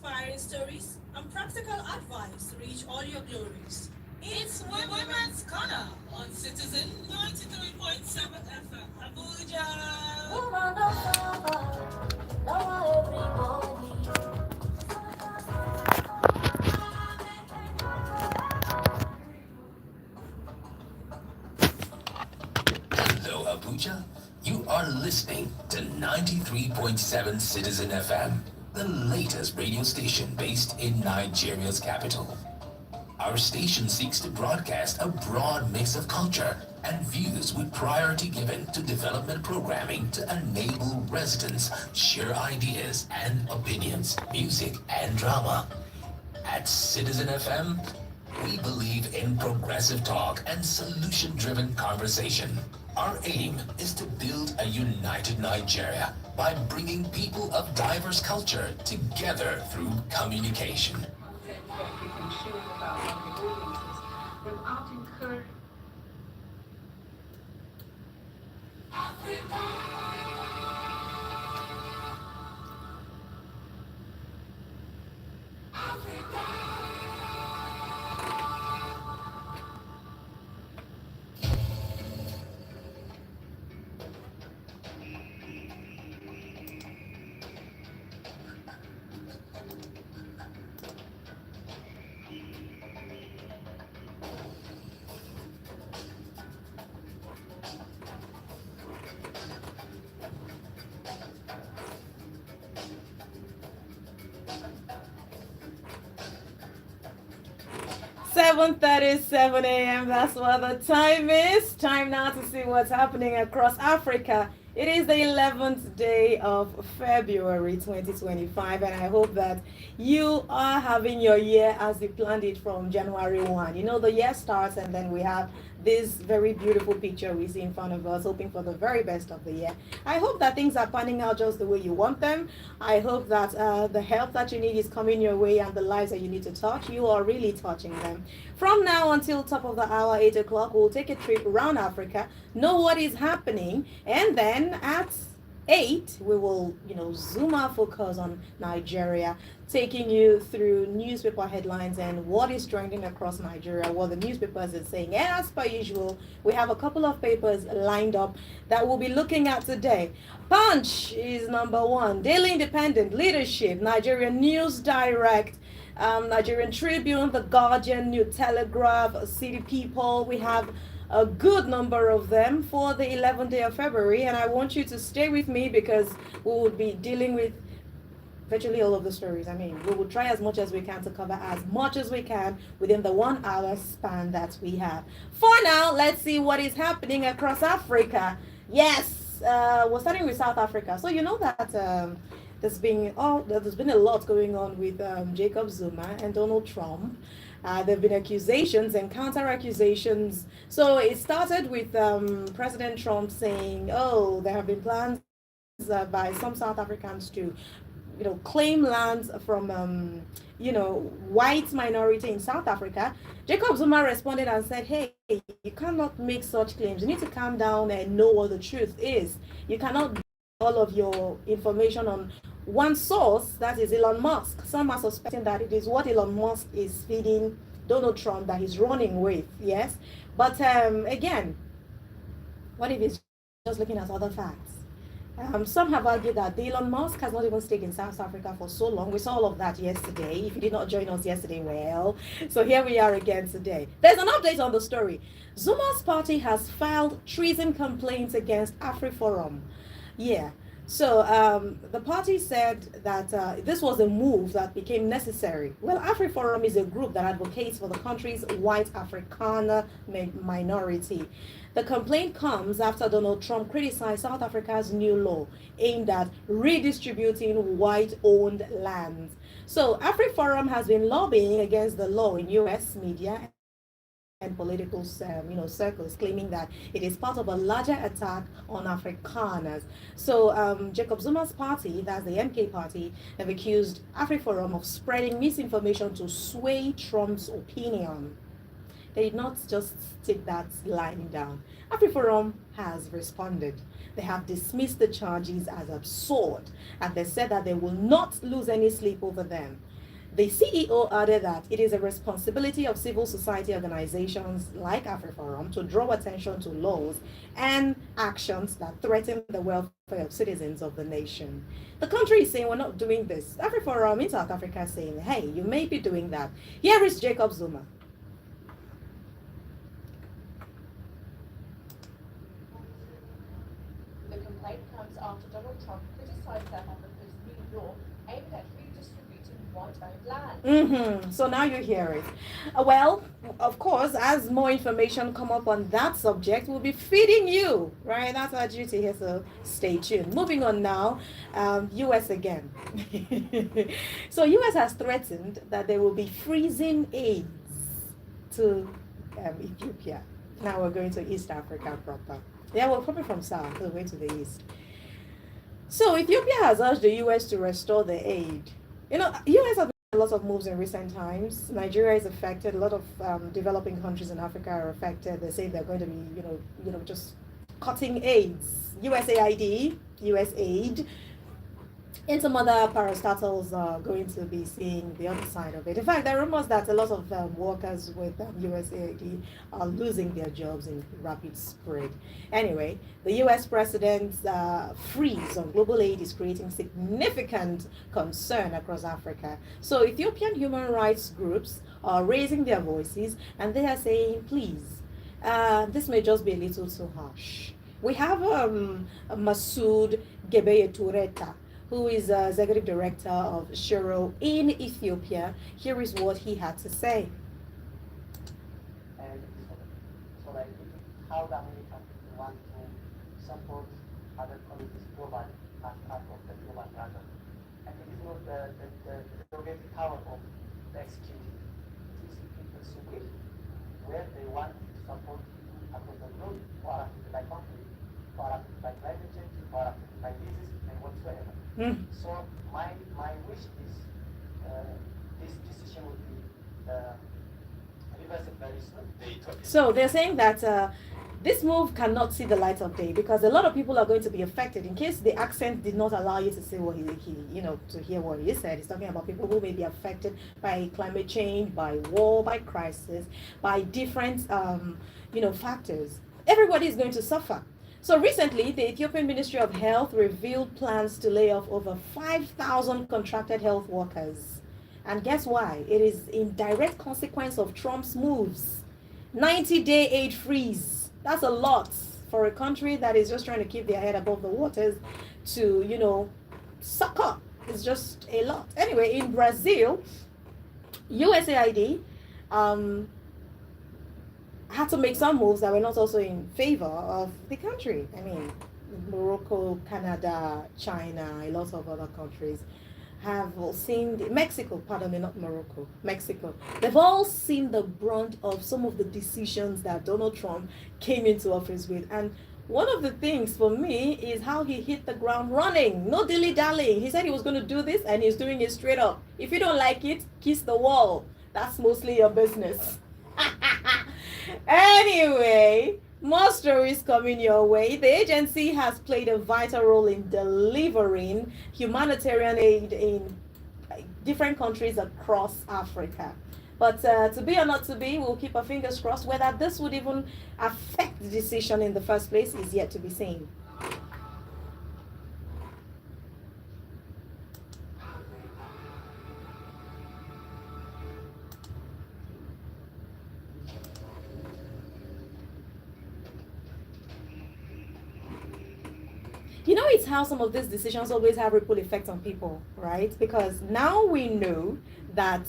inspiring stories, and practical advice reach all your glories. It's Women's Corner on Citizen 93.7 FM, Abuja. Woman of everybody. Hello, Abuja. You are listening to 93.7 Citizen FM, the latest radio station based in Nigeria's capital. Our station seeks to broadcast a broad mix of culture and views with priority given to development programming to enable residents share ideas and opinions, music and drama. At Citizen FM, we believe in progressive talk and solution-driven conversation. Our aim is to build a united Nigeria by bringing people of diverse culture together through communication. That we can share with our young audiences without incurring Seven 37 a.m. That's what the time is. Time now to see what's happening across Africa. It is the 11th day of February 2025, and I hope that you are having your year as you planned it from January 1. You know, the year starts, and then we have this very beautiful picture we see in front of us, hoping for the very best of the year. I hope that things are panning out just the way you want them. I hope that the help that you need is coming your way, and the lives that you need to touch, you are really touching them. From now until top of the hour, 8 o'clock, we'll take a trip around Africa, know what is happening, and then at 8 we will zoom our focus on Nigeria, taking you through newspaper headlines and what is trending across Nigeria, what the newspapers are saying. And as per usual, we have a couple of papers lined up that we'll be looking at today. Punch is number one, Daily Independent, Leadership, Nigerian News Direct, Nigerian Tribune, The Guardian, New Telegraph, City People. We have a good number of them for the 11th day of February, and I want you to stay with me because we will be dealing with virtually all of the stories. I mean, we will try as much as we can to cover as much as we can within the 1 hour span that we have. For now, let's see what is happening across Africa. Yes, we're starting with South Africa. So you know that there's been a lot going on with Jacob Zuma and Donald Trump. There have been accusations and counter accusations. So it started with President Trump saying, "Oh, there have been plans by some South Africans to, claim lands from, white minority in South Africa." Jacob Zuma responded and said, "Hey, you cannot make such claims. You need to calm down and know what the truth is. You cannot base all of your information on one source, that is Elon Musk." Some are suspecting that it is what Elon Musk is feeding Donald Trump that he's running with, yes. But again, what if he's just looking at other facts? Some have argued that Elon Musk has not even stayed in South Africa for so long. We saw all of that yesterday. If you did not join us yesterday, well, so here we are again today. There's an update on the story. Zuma's party has filed treason complaints against AfriForum. Yeah. So the party said that this was a move that became necessary. Well, AfriForum is a group that advocates for the country's white Afrikaner minority. The complaint comes after Donald Trump criticized South Africa's new law aimed at redistributing white-owned lands. So AfriForum has been lobbying against the law in U.S. media and political circles, claiming that it is part of a larger attack on Afrikaners. So Jacob Zuma's party, that's the MK party, have accused AfriForum of spreading misinformation to sway Trump's opinion. They did not just take that lying down. AfriForum has responded. They have dismissed the charges as absurd, and they said that they will not lose any sleep over them. The CEO added that it is a responsibility of civil society organizations like AfriForum to draw attention to laws and actions that threaten the welfare of citizens of the nation. The country is saying we're not doing this. AfriForum in South Africa is saying, hey, you may be doing that. Here is Jacob Zuma. The complaint comes after Donald Trump criticized South Africa's new law aimed at redistributing white-owned land. So now you hear it. Well, of course, as more information come up on that subject, we'll be feeding you, right? That's our duty here, so stay tuned. Moving on now, U.S. again. So U.S. has threatened that they will be freezing aids to Ethiopia. Now we're going to East Africa proper. Yeah, we're coming from south, we're going to the east. So Ethiopia has urged the U.S. to restore the aid. You know, U.S. has made a lot of moves in recent times. Nigeria is affected. A lot of developing countries in Africa are affected. They say they're going to be, just cutting aids. USAID, USAID, and some other parastatals are going to be seeing the other side of it. In fact, there are rumors that a lot of workers with USAID are losing their jobs in rapid spread. Anyway, the US president's freeze on global aid is creating significant concern across Africa. So Ethiopian human rights groups are raising their voices and they are saying, please, this may just be a little too harsh. We have Masoud Gebeyetureta, who is executive director of Shiro in Ethiopia. Here is what he had to say. And so like how the Americans want to support other communities globally as part of the global project. And it is not the prerogative power of the executive. It is people's will, where they want to support across the globe, who are affected by conflict, who are affected by climate change, who are affected by disease, and whatsoever. So my wish is this decision will be reversed very soon. So they're saying that this move cannot see the light of day because a lot of people are going to be affected. In case the accent did not allow you to see what he to hear what he said, he's talking about people who may be affected by climate change, by war, by crisis, by different factors. Everybody is going to suffer. So recently, the Ethiopian Ministry of Health revealed plans to lay off over 5,000 contracted health workers. And guess why? It is in direct consequence of Trump's moves. 90-day aid freeze. That's a lot for a country that is just trying to keep their head above the waters to, suck up. It's just a lot. Anyway, in Brazil, USAID had to make some moves that were not also in favor of the country. I mean, Morocco, Canada, China, a lot of other countries have all seen, Mexico, pardon me, not Morocco, Mexico. They've all seen the brunt of some of the decisions that Donald Trump came into office with. And one of the things for me is how he hit the ground running. No dilly-dallying. He said he was going to do this and he's doing it straight up. If you don't like it, kiss the wall. That's mostly your business. Anyway, more stories coming your way. The agency has played a vital role in delivering humanitarian aid in different countries across Africa. But to be or not to be, we'll keep our fingers crossed. Whether this would even affect the decision in the first place is yet to be seen. It's how some of these decisions always have ripple effects on people, right? Because now we know that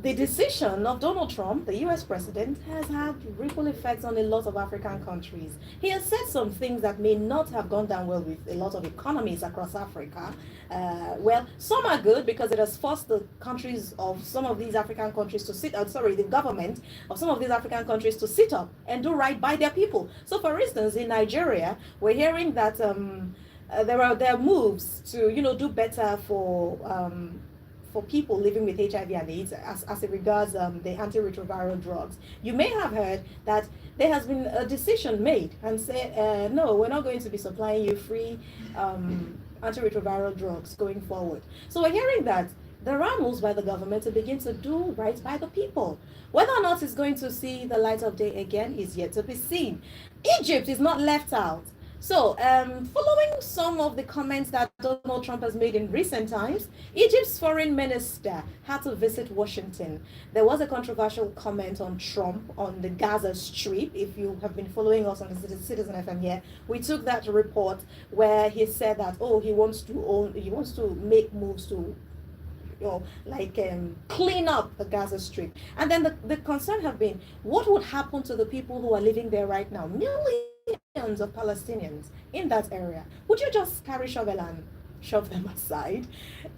the decision of Donald Trump, the US president, has had ripple effects on a lot of African countries. He has said some things that may not have gone down well with a lot of economies across Africa. Well, some are good because it has forced the countries of some of these African countries to the government of some of these African countries to sit up and do right by their people. So for instance, in Nigeria, we're hearing that there are moves to, do better for people living with HIV and AIDS as it regards the antiretroviral drugs. You may have heard that there has been a decision made and say, no, we're not going to be supplying you free antiretroviral drugs going forward. So we're hearing that there are moves by the government to begin to do right by the people. Whether or not it's going to see the light of day again is yet to be seen. Egypt is not left out. So, following some of the comments that Donald Trump has made in recent times, Egypt's foreign minister had to visit Washington. There was a controversial comment on Trump on the Gaza Strip. If you have been following us on the Citizen FM here, we took that report where he said that, oh, he wants to make moves to clean up the Gaza Strip. And then the concern have been, what would happen to the people who are living there right now? Millions of Palestinians in that area. Would you just carry shovel and shove them aside,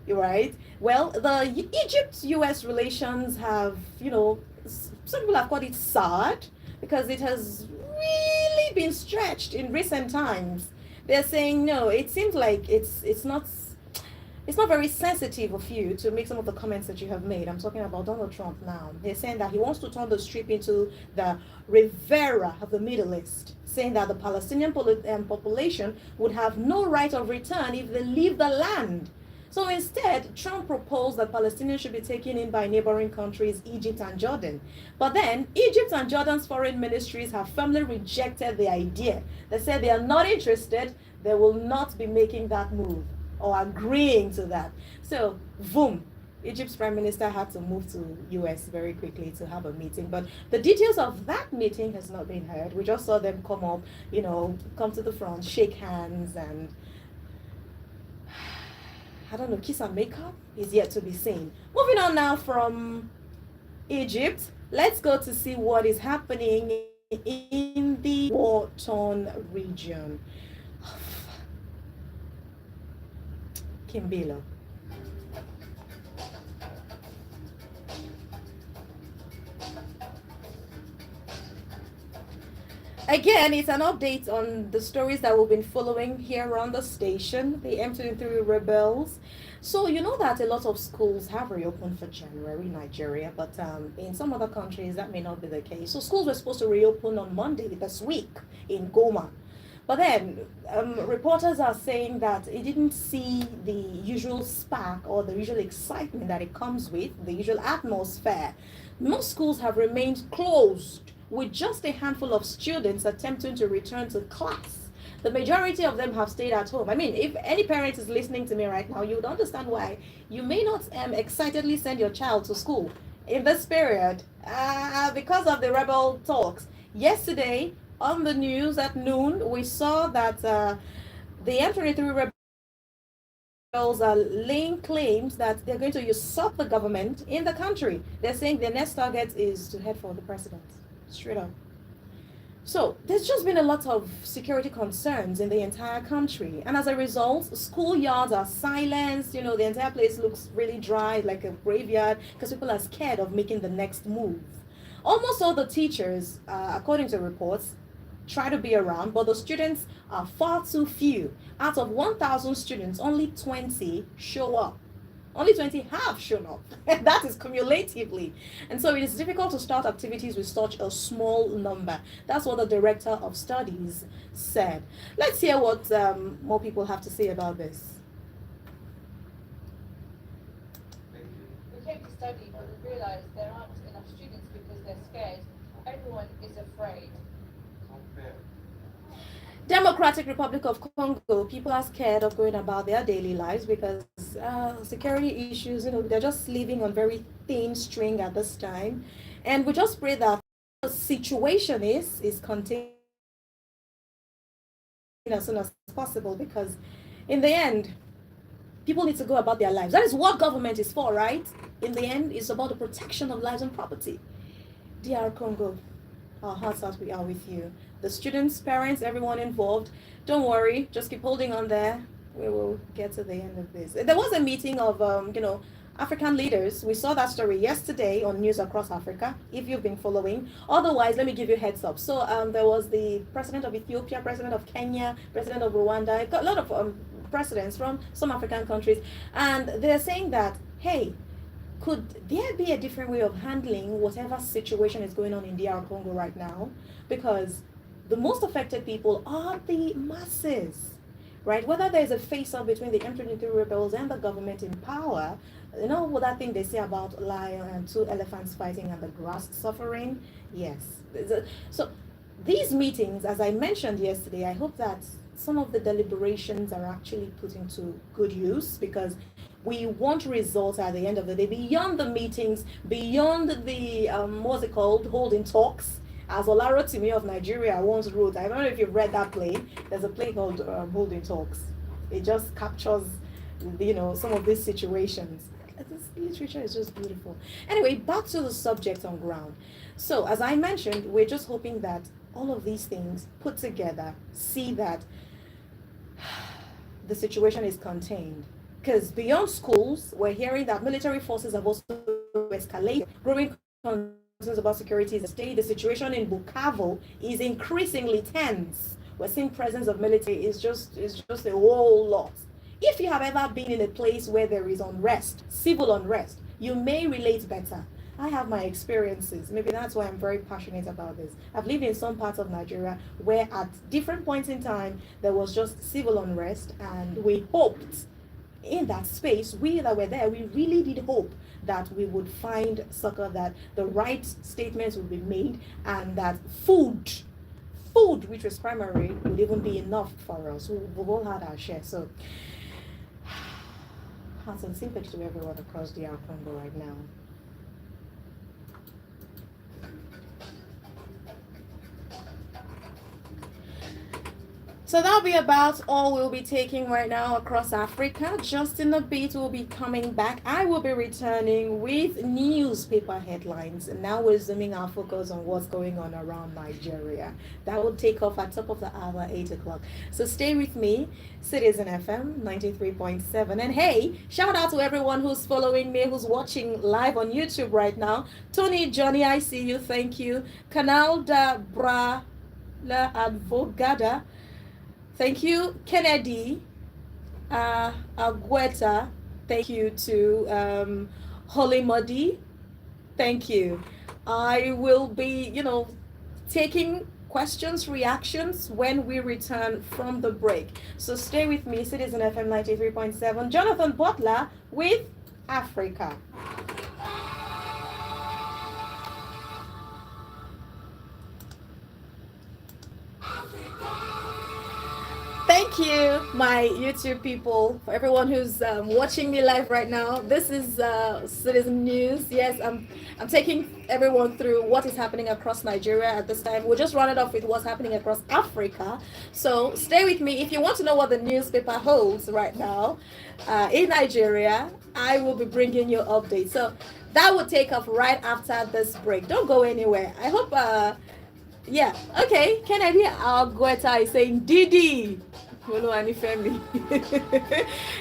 right? Well, the Egypt-US relations have, some people have called it sad because it has really been stretched in recent times. They're saying, no, it seems like it's not very sensitive of you to make some of the comments that you have made. I'm talking about Donald Trump now. They're saying that he wants to turn the Strip into the Riviera of the Middle East, saying that the Palestinian population would have no right of return if they leave the land. So instead, Trump proposed that Palestinians should be taken in by neighboring countries, Egypt and Jordan. But then, Egypt and Jordan's foreign ministries have firmly rejected the idea. They said they are not interested, they will not be making that move or agreeing to that. So, boom, Egypt's prime minister had to move to US very quickly to have a meeting. But the details of that meeting has not been heard. We just saw them come up, come to the front, shake hands, and I don't know, kiss and makeup is yet to be seen. Moving on now from Egypt, let's go to see what is happening in the war-torn region. Kimbilo. Again, it's an update on the stories that we've been following here on the station, the M23 rebels. So you know that a lot of schools have reopened for January in Nigeria, but in some other countries that may not be the case. So schools were supposed to reopen on Monday this week in Goma. But then reporters are saying that it didn't see the usual spark or the usual excitement that it comes with, the usual atmosphere. Most schools have remained closed, with just a handful of students attempting to return to class. The majority of them have stayed at home. I mean, if any parent is listening to me right now, you would understand why you may not excitedly send your child to school in this period because of the rebel talks. Yesterday, on the news at noon, we saw that the M23 rebels are laying claims that they're going to usurp the government in the country. They're saying their next target is to head for the president. Straight up. So there's just been a lot of security concerns in the entire country, and as a result, schoolyards are silenced. The entire place looks really dry, like a graveyard, because people are scared of making the next move. Almost all the teachers, according to reports, try to be around, but the students are far too few. Out of 1,000 students, only 20 show up. Only 20 have shown up. That is cumulatively. And so it is difficult to start activities with such a small number. That's what the director of studies said. Let's hear what more people have to say about this. We came to study, but we realized there aren't enough students because they're scared. Everyone is afraid. Democratic Republic of Congo, people are scared of going about their daily lives because security issues, they're just living on very thin string at this time. And we just pray that the situation is contained as soon as possible, because in the end, people need to go about their lives. That is what government is for, right? In the end, it's about the protection of lives and property. DR Congo, our hearts are with you. The students, parents, everyone involved, don't worry, just keep holding on there. We will get to the end of this. There was a meeting of, African leaders. We saw that story yesterday on News Across Africa, if you've been following. Otherwise, let me give you a heads up. So there was the president of Ethiopia, president of Kenya, president of Rwanda, a lot of presidents from some African countries. And they're saying that, hey, could there be a different way of handling whatever situation is going on in DR Congo right now? Because the most affected people are the masses, right? Whether there's a face-off between the M23 rebels and the government in power, you know what that thing they say about lion and two elephants fighting and the grass suffering? Yes. So these meetings, as I mentioned yesterday, I hope that some of the deliberations are actually put into good use, because we want results at the end of the day, beyond the meetings, beyond the, what's it called, holding talks. As Olarotimi of Nigeria once wrote, I don't know if you've read that play, there's a play called Holding Talks. It just captures, you know, some of these situations. This literature is just beautiful. Anyway, back to the subject on ground. So, as I mentioned, we're just hoping that all of these things put together see that the situation is contained. Because beyond schools, we're hearing that military forces have also escalated. Growing concerns about security in the state. The situation in Bukavu is increasingly tense. We're seeing presence of military is just a whole lot. If you have ever been in a place where there is unrest, civil unrest, you may relate better. I have my experiences. Maybe that's why I'm very passionate about this. I've lived in some parts of Nigeria where at different points in time there was just civil unrest, and we hoped in that space, we that were there, we really did hope that we would find succor, that the right statements would be made, and that food, which was primary, would even be enough for us. We've all had our share. So, hearts and sympathy to everyone across the Congo right now. So that'll be about all we'll be taking right now across Africa. Just in a bit, we'll be coming back. I will be returning with newspaper headlines. And now we're zooming our focus on what's going on around Nigeria. That will take off at top of the hour, 8 o'clock. So stay with me, Citizen FM 93.7. And hey, shout out to everyone who's following me, who's watching live on YouTube right now. Tony, Johnny, I see you. Thank you. Canal da Bra La Advogada. Thank you, Kennedy, Agueta. Thank you to Holly Muddy. Thank you. I will be, taking questions, reactions when we return from the break. So stay with me, Citizen FM 93.7. Jonathan Butler with Africa. Thank you, my YouTube people, for everyone who's watching me live right now. This is Citizen News. Yes, I'm taking everyone through what is happening across Nigeria at this time. We'll just run it off with what's happening across Africa. So stay with me. If you want to know what the newspaper holds right now in Nigeria, I will be bringing you updates. So that will take off right after this break. Don't go anywhere. I hope... yeah, okay. Kennedy Agueta is saying Didi. Hello, Annie Femi.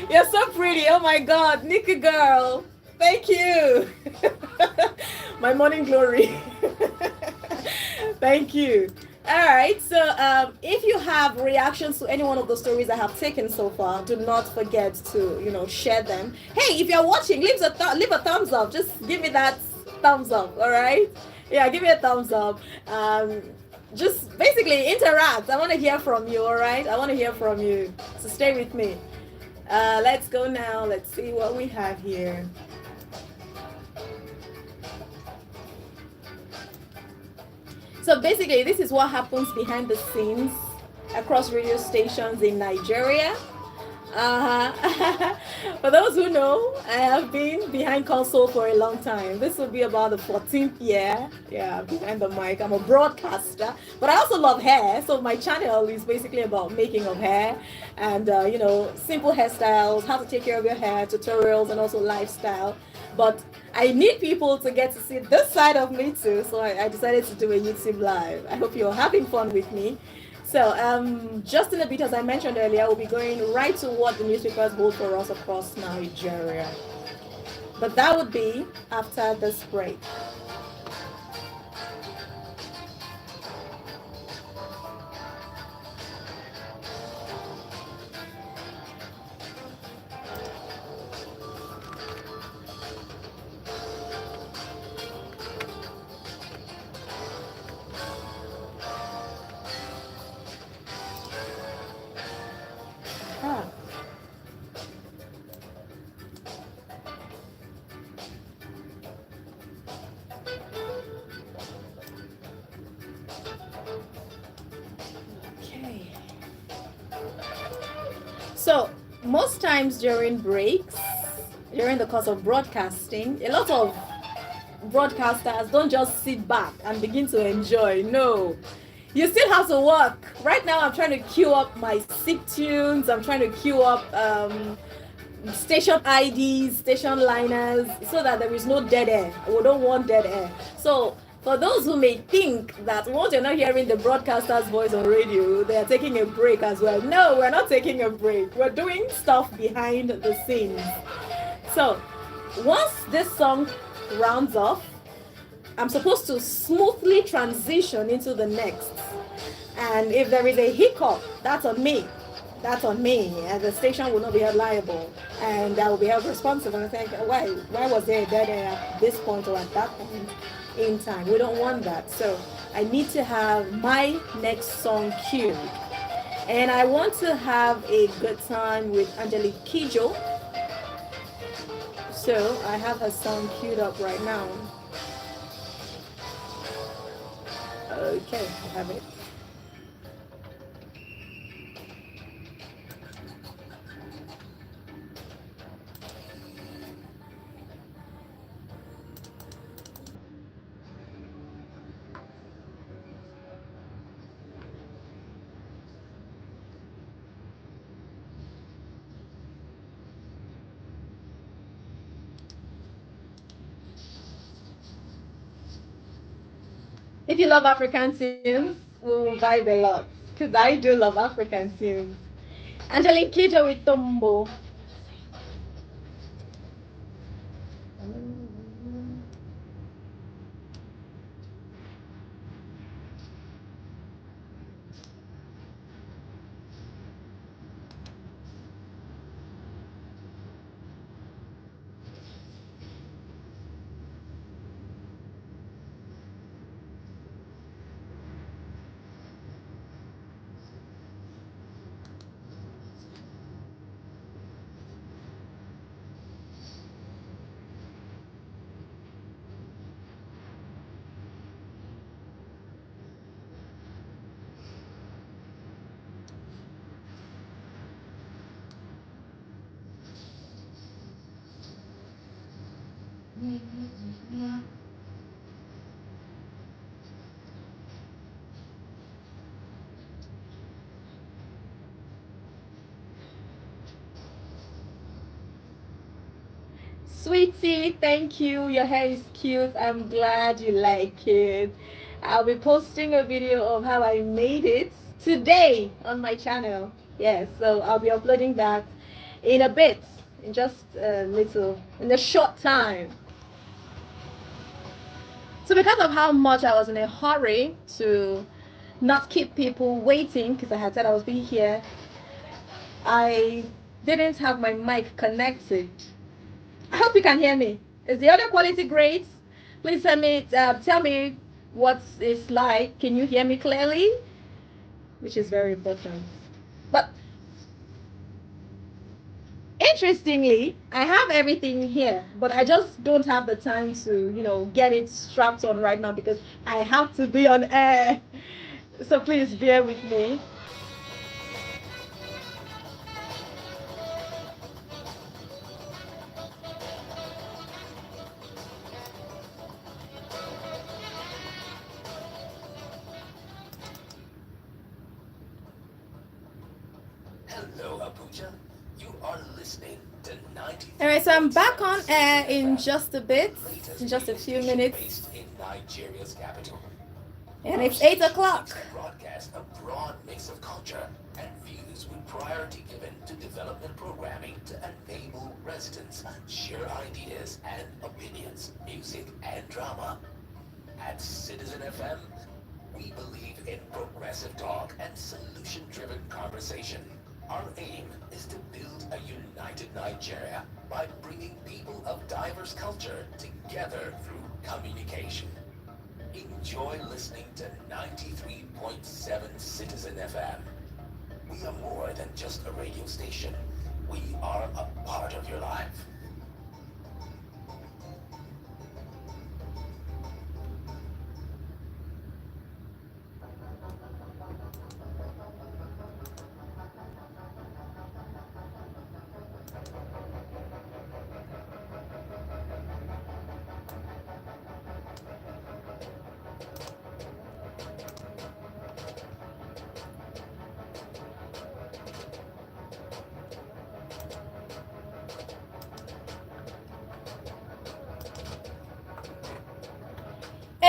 You're so pretty. Oh my God, Nikki girl. Thank you. My morning glory. Thank you. All right. So, if you have reactions to any one of the stories I have taken so far, do not forget to share them. Hey, if you're watching, leave a thumbs up. Just give me that thumbs up. All right. Yeah, give me a thumbs up. Just basically interact. I want to hear from you, all right? I want to hear from you. So stay with me. Let's go now. Let's see what we have here. So basically, this is what happens behind the scenes across radio stations in Nigeria. For those who know, I have been behind console for a long time. This will be about the 14th year. Yeah, behind the mic. I'm a broadcaster, but I also love hair. So my channel is basically about making of hair and, simple hairstyles, how to take care of your hair, tutorials, and also lifestyle. But I need people to get to see this side of me too. So I decided to do a YouTube live. I hope you're having fun with me. So, just in a bit, as I mentioned earlier, we'll be going right to what the newspapers hold for us across Nigeria. But that would be after this break. So most times during breaks, during the course of broadcasting, a lot of broadcasters don't just sit back and begin to enjoy. No, you still have to work. Right now, I'm trying to queue up my sick tunes. I'm trying to queue up station IDs, station liners, so that there is no dead air. We don't want dead air. So for those who may think that once you're not hearing the broadcaster's voice on radio, they are taking a break as well. No, we're not taking a break. We're doing stuff behind the scenes. So once this song rounds off, I'm supposed to smoothly transition into the next. And if there is a hiccup, that's on me. That's on me. And the station will not be held liable. And I will be held responsible and think, why was there a dead air at this point or at that point in time? We don't want that. So I need to have my next song queued. And I want to have a good time with Angelique Kidjo. So I have her song queued up right now. Okay, I have it. If you love African tunes, we'll vibe a lot. Because I do love African tunes. Angelique Kidjo with Tombo. Sweetie, thank you. Your hair is cute. I'm glad you like it. I'll be posting a video of how I made it today on my channel. Yes, so I'll be uploading that in a bit, in just in a short time. So because of how much I was in a hurry to not keep people waiting, because I had said I was being here, I didn't have my mic connected. I hope you can hear me. Is the audio quality great? Please tell me what it's like. Can you hear me clearly? Which is very important. But interestingly, I have everything here, but I just don't have the time to, get it strapped on right now because I have to be on air. So please bear with me. Hello, Abuja. You are listening to 90. All right, so I'm back on air in just a bit, in just a few minutes. Based in Nigeria's capital. And it's 8 o'clock. Broadcast a broad mix of culture and views with priority given to development programming to enable residents share ideas and opinions, music and drama. At Citizen FM, we believe in progressive talk and solution-driven conversation. Our aim is to build a united Nigeria by bringing people of diverse culture together through communication. Enjoy listening to 93.7 Citizen FM. We are more than just a radio station. We are a part of your life.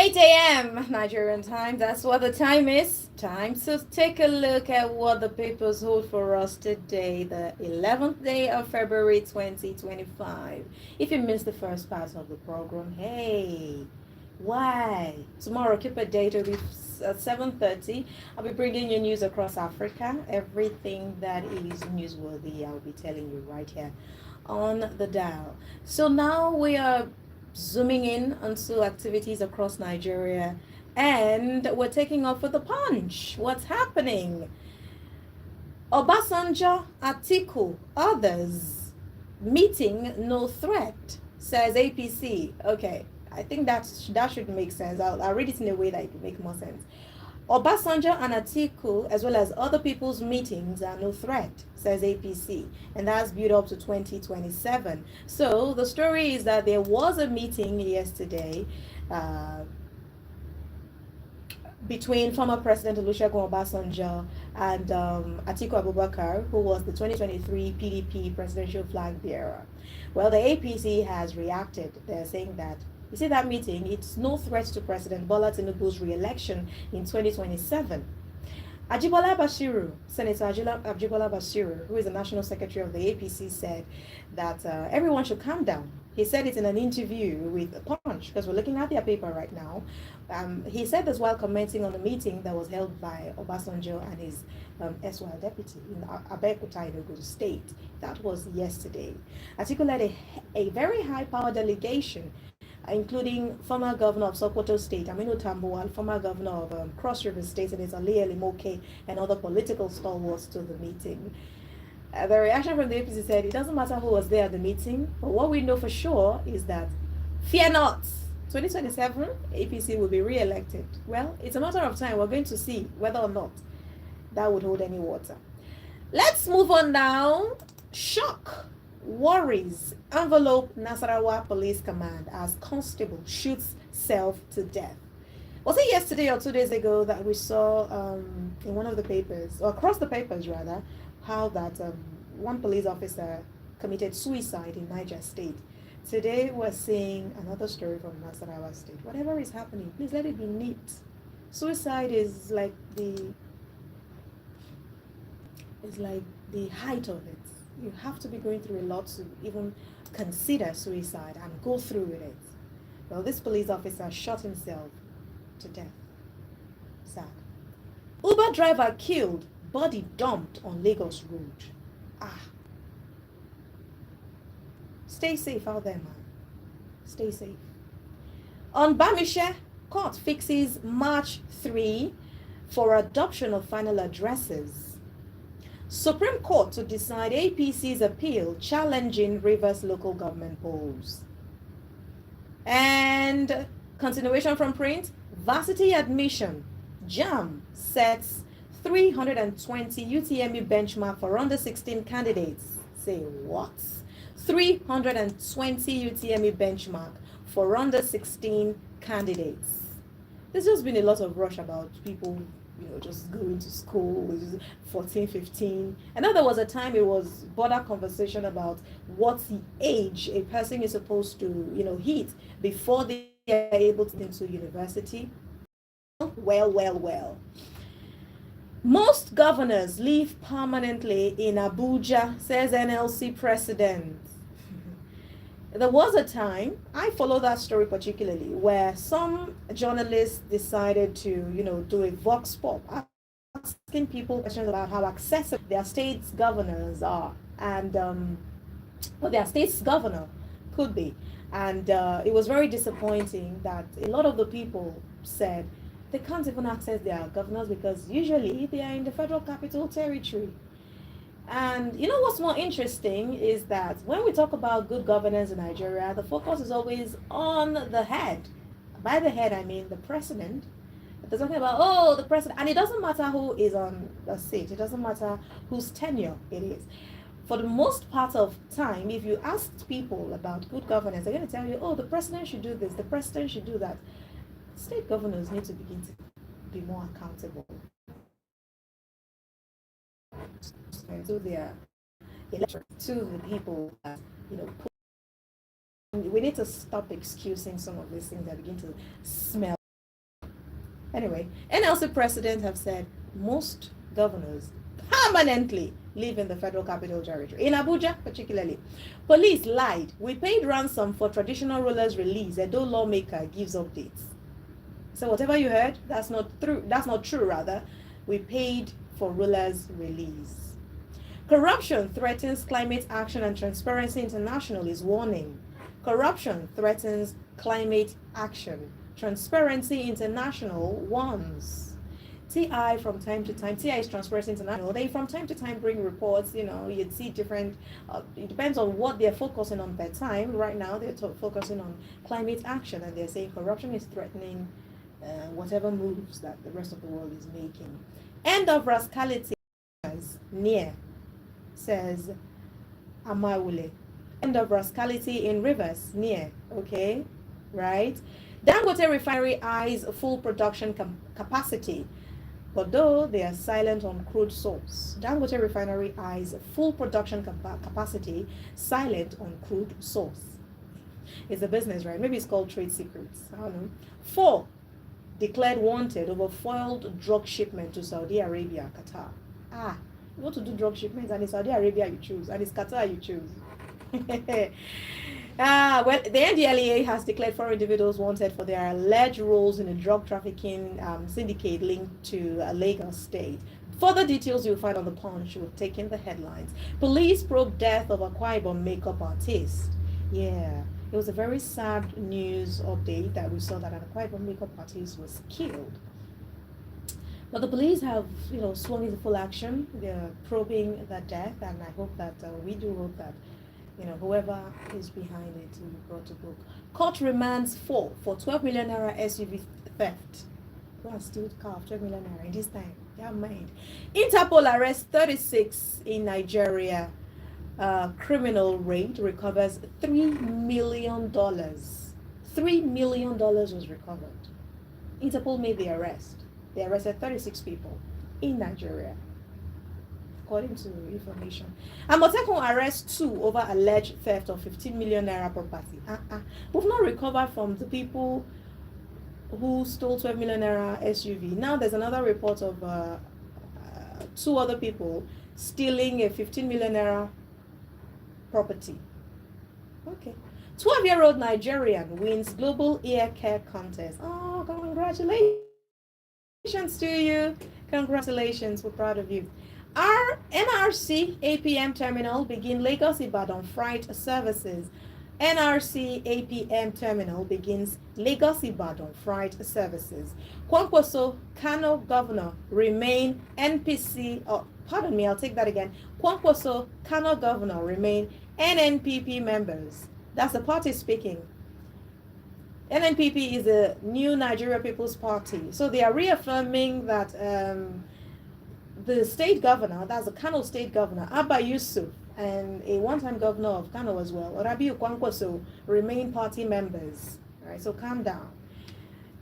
8 a.m. Nigerian time. That's what the time is. Time to take a look at what the papers hold for us today, the 11th day of February 2025. If you missed the first part of the program, hey, why? Tomorrow, keep a date. It'll be at 7:30. I'll be bringing you news across Africa. Everything that is newsworthy, I'll be telling you right here on the dial. So now we are zooming in onto activities across Nigeria, and we're taking off with the punch. What's happening? Obasanjo, Atiku, others meeting no threat, says APC. Okay, I think that should make sense. I'll read it in a way that it will make more sense. Obasanjo and Atiku, as well as other people's meetings, are no threat, says APC, and that's built up to 2027. So the story is that there was a meeting yesterday between former President Olusegun Obasanjo and Atiku Abubakar, who was the 2023 PDP presidential flag bearer. Well, the APC has reacted. They're saying that, you see that meeting, it's no threat to President Bola Tinubu's re-election in 2027. Ajibola Bashiru, Senator Ajibola Bashiru, who is the National Secretary of the APC, said that everyone should calm down. He said it in an interview with Punch, because we're looking at their paper right now. He said this while commenting on the meeting that was held by Obasanjo and his SY deputy in Abeokuta, Enugu State. That was yesterday. Atiku led a very high-power delegation, including former governor of Sokoto State, Aminu Tambuwal, former governor of Cross River State, and Ali Elimoke, and other political stalwarts to the meeting. The reaction from the APC said, it doesn't matter who was there at the meeting, but what we know for sure is that, fear not, 2027, APC will be re-elected. Well, it's a matter of time. We're going to see whether or not that would hold any water. Let's move on now. Shock worries envelope Nasarawa Police Command as constable shoots self to death. Was it yesterday or 2 days ago that we saw in one of the papers, or across the papers rather, how that one police officer committed suicide in Niger State? Today we're seeing another story from Nasarawa State. Whatever is happening, please let it be neat. Suicide is like the height of it. You have to be going through a lot to even consider suicide and go through with it. Well, this police officer shot himself to death. Sad. Uber driver killed, body dumped on Lagos road. Stay safe out there, man. Stay safe. On Bamishe, court fixes March 3 for adoption of final addresses. Supreme Court to decide APC's appeal challenging Rivers local government polls. And continuation from print, varsity admission. JAM sets 320 UTME benchmark for under 16 candidates. Say what? 320 UTME benchmark for under 16 candidates. There's just been a lot of rush about people, just going to school, which is 14, 15. And then there was a time it was border conversation about what the age a person is supposed to, hit before they are able to into university. Well. Most governors live permanently in Abuja, says NLC president. There was a time, I follow that story particularly, where some journalists decided to, do a vox pop, asking people questions about how accessible their state's governors are, and what their state's governor could be. And it was very disappointing that a lot of the people said they can't even access their governors because usually they are in the Federal Capital Territory. And you know what's more interesting is that when we talk about good governance in Nigeria, the focus is always on the head. By the head, I mean the president. They're talking about, the president. And it doesn't matter who is on the seat. It doesn't matter whose tenure it is. For the most part of time, if you ask people about good governance, they're going to tell you, the president should do this, the president should do that. State governors need to begin to be more accountable to their electorate, to the people that, we need to stop excusing some of these things that begin to smell Anyway, NLC presidents have said most governors permanently live in the Federal Capital Territory, in Abuja particularly. Police lied. We paid ransom for traditional rulers' release. Edo lawmaker gives updates. So whatever you heard, that's not true. That's not true, rather. We paid for rulers' release. Corruption threatens climate action, and Transparency International is warning. Corruption threatens climate action. Transparency International warns. TI from time to time, TI is Transparency International, they from time to time bring reports, you'd see different, it depends on what they're focusing on per time. Right now they're focusing on climate action, and they're saying corruption is threatening whatever moves that the rest of the world is making. End of rascality near, says Amawule. End of rascality in rivers near, okay, right? Dangote refinery eyes full production capacity, but though they are silent on crude source. Dangote refinery eyes full production capacity, silent on crude source. It's a business, right? Maybe it's called trade secrets. I don't know. 4 declared wanted over foiled drug shipment to Saudi Arabia, Qatar. You want to do drug shipments, and it's Saudi Arabia you choose, and it's Qatar you choose. Well, the NDLEA has declared 4 individuals wanted for their alleged roles in a drug trafficking syndicate linked to Lagos State. Further details you'll find on the Punch. We've taken the headlines. Police probe death of Akwa Ibom makeup artist. Yeah, it was a very sad news update that we saw that an Akwa Ibom makeup artist was killed. But the police have, swung into full action. They're probing that death, and I hope that, we do hope that, whoever is behind it will be brought to book. Court remands 4 for 12 million naira SUV theft. Go and steal the car of 12 million naira in this time. They have mind. Interpol arrests 36 in Nigeria. Criminal raid recovers $3 million. $3 million was recovered. Interpol made the arrest. They arrested 36 people in Nigeria, according to information. Amotekun arrests 2 over alleged theft of 15 million naira property. We've not recovered from the people who stole 12 million naira SUV. Now there's another report of 2 other people stealing a 15 million naira property. Okay. 12-year-old Nigerian wins global ear care contest. Oh, congratulations to you. Congratulations. We're proud of you. Our NRC APM terminal begin Lagos Ibadan freight services. NRC APM terminal begins Lagos Ibadan freight services. Kwankwaso Kano governor remain NPC. I'll take that again. Kwankwaso Kano governor remain NNPP members. That's the party speaking. NNPP is a new Nigeria People's Party. So they are reaffirming that the state governor, that's the Kano state governor, Abba Yusuf, and a one-time governor of Kano as well, Rabiu Kwankwaso, remain party members. All right, so calm down.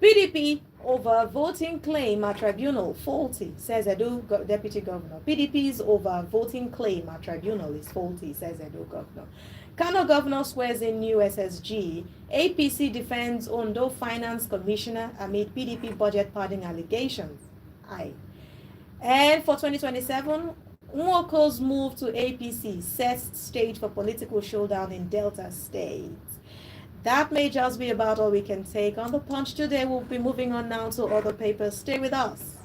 PDP over voting claim at tribunal faulty, says Edo deputy governor. PDP's over voting claim at tribunal is faulty, says Edo governor. Kano governor swears in new SSG. APC defends Ondo finance commissioner amid PDP budget padding allegations. And for 2027, Nwoko's move to APC sets stage for political showdown in Delta State. That may just be about all we can take on the Punch today. We'll be moving on now to other papers. Stay with us.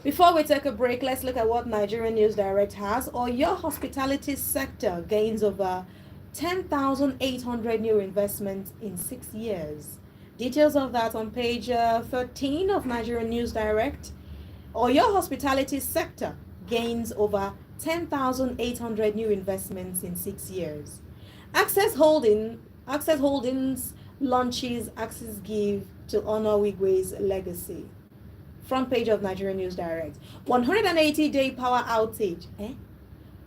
Before we take a break, let's look at what Nigerian News Direct has. Your hospitality sector gains over 10,800 new investments in 6 years. Details of that on page 13 of Nigerian News Direct. Your hospitality sector gains over 10,800 new investments in 6 years. Access Holdings launches Access Give to honor Wigwe's legacy. Front page of Nigerian News Direct. 180-day power outage.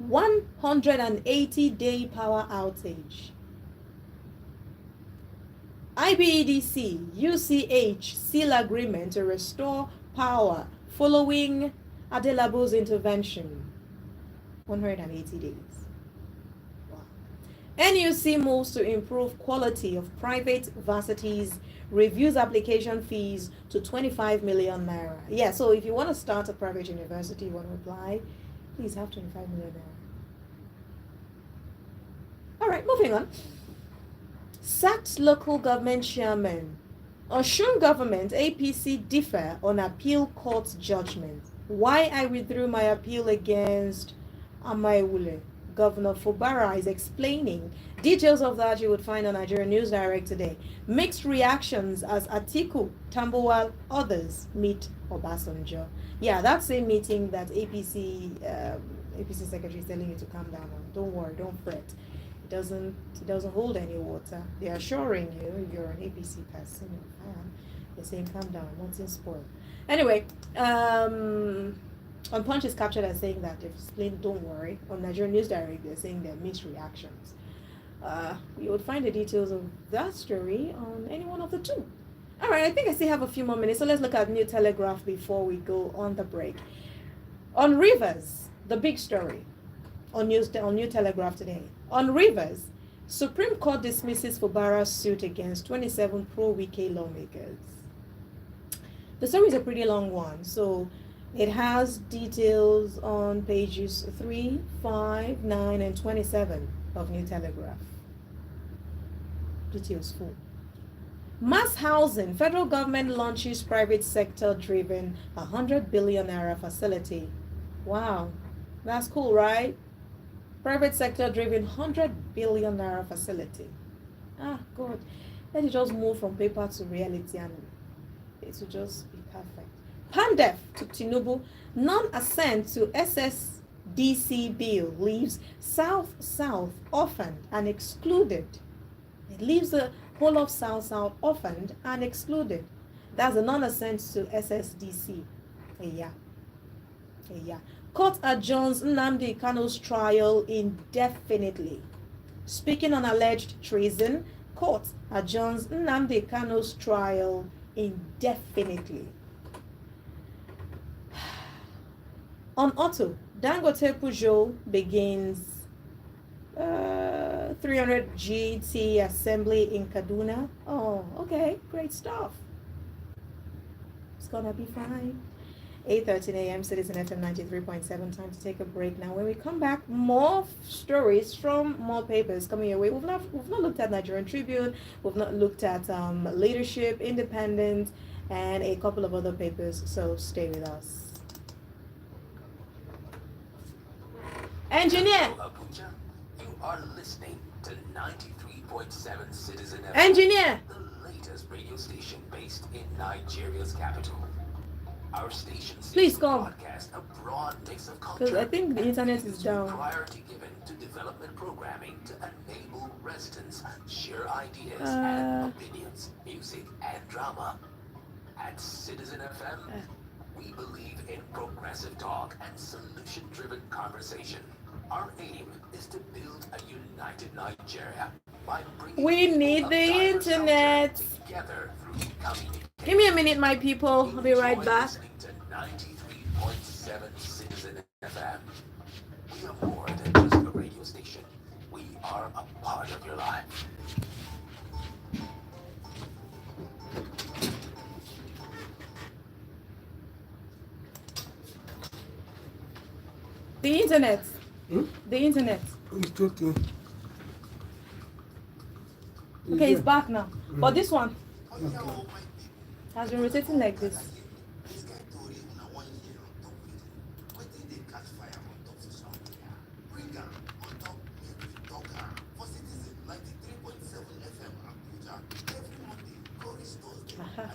180-day power outage. IBEDC, UCH seal agreement to restore power following Adelabu's intervention. 180 days. Wow. NUC moves to improve quality of private varsities, reviews application fees to 25 million naira. Yeah, so if you want to start a private university, you want to apply, please have 25 million naira. All right, moving on. Sacked local government chairman. Osun government APC differ on appeal court judgment. Why I withdrew my appeal against Amaewule. Governor Fubara is explaining. Details of that you would find on Nigerian News Direct today. Mixed reactions as Atiku, Tambuwal, others meet Obasanjo. Yeah, that's a meeting that APC secretary is telling you to calm down on. Don't worry, don't fret. It doesn't hold any water. They're assuring you, if you're an APC person or fan, they're saying calm down, nothing spoiled. Anyway, on Punch is captured as saying that they've explained, don't worry. On Nigerian News Direct, they're saying they're mixed reactions. You would find the details of that story on any one of the two. All right, I think I still have a few more minutes, so let's look at New Telegraph before we go on the break. On Rivers, the big story on New Telegraph today. On Rivers, Supreme Court dismisses Fubara's suit against 27 pro-Wike lawmakers. The story is a pretty long one, so it has details on pages 3, 5, 9, and 27 of New Telegraph. Details full. Mass housing. Federal government launches private sector driven 100 billion naira facility. Wow, that's cool, right? Private sector driven 100 billion naira facility. Ah, God. Let it just move from paper to reality and it will just be perfect. Pandef to Tinubu, non-assent to SSDC bill leaves South orphaned and excluded. It leaves the whole of South orphaned and excluded. That's a non-assent to SSDC. Yeah. Court adjourns Nnamdi Kanu's trial indefinitely. Speaking on alleged treason, court adjourns Nnamdi Kanu's trial indefinitely. On auto, Dangote Peugeot begins 300 GT assembly in Kaduna. Oh, okay, great stuff. It's gonna be fine. 8:13 a.m. Citizen FM 93.7. Time to take a break now. When we come back, more stories from more papers coming your way. We've not looked at Nigerian Tribune. We've not looked at Leadership, Independent, and a couple of other papers. So stay with us. Engineer. Abuja, you are listening to 93.7 Citizen FM. Engineer. The latest radio station based in Nigeria's capital. Our station Please come. broadcast a broad mix of culture. Because I think the internet is down. Priority given to development programming to enable residents share ideas and opinions, music and drama. At Citizen FM, we believe in progressive talk and solution-driven conversation. Our aim is to build a united Nigeria by bringing We need the internet. together through communication. Give me a minute, my people. I'll be right Enjoy back. listening to 93.7 Citizen FM. We are more than just a radio station. We are a part of your life. The internet. The internet. It's okay. Okay, it's back now. But this one Okay. has been rotating like this. Aha.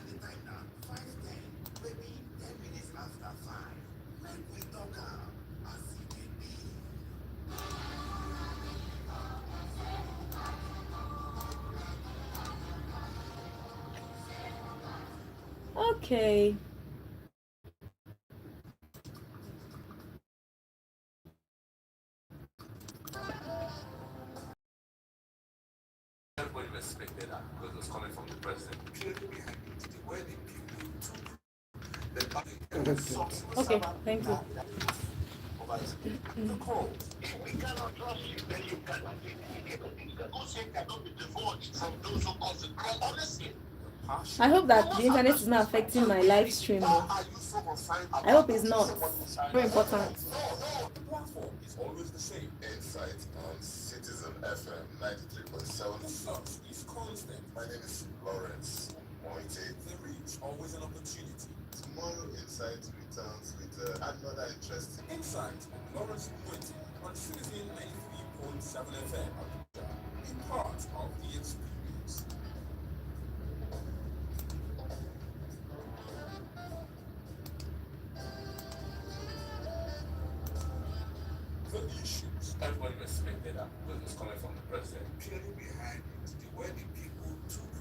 Okay. Everybody respected that because it was coming from the president. Clearly behind it, where the people took the Okay, thank you. of ice cream. The calls. We cannot trust you, then you cannot indicate of this. The gossip cannot be divulged from those who cause it. Honestly. I hope that the internet is not affecting my live stream. Why are you so concerned I hope it's not. Very important. No, the platform is always the same. Insight on Citizen FM 93.7. The source is constant. My name is Lawrence Moite. There is always an opportunity. Tomorrow, Insight returns with another interesting insight. Lawrence Moite on Citizen 93.7 FM. Be part of the experience. The issues everybody respected that was coming from the president. Clearly behind it, the way the people took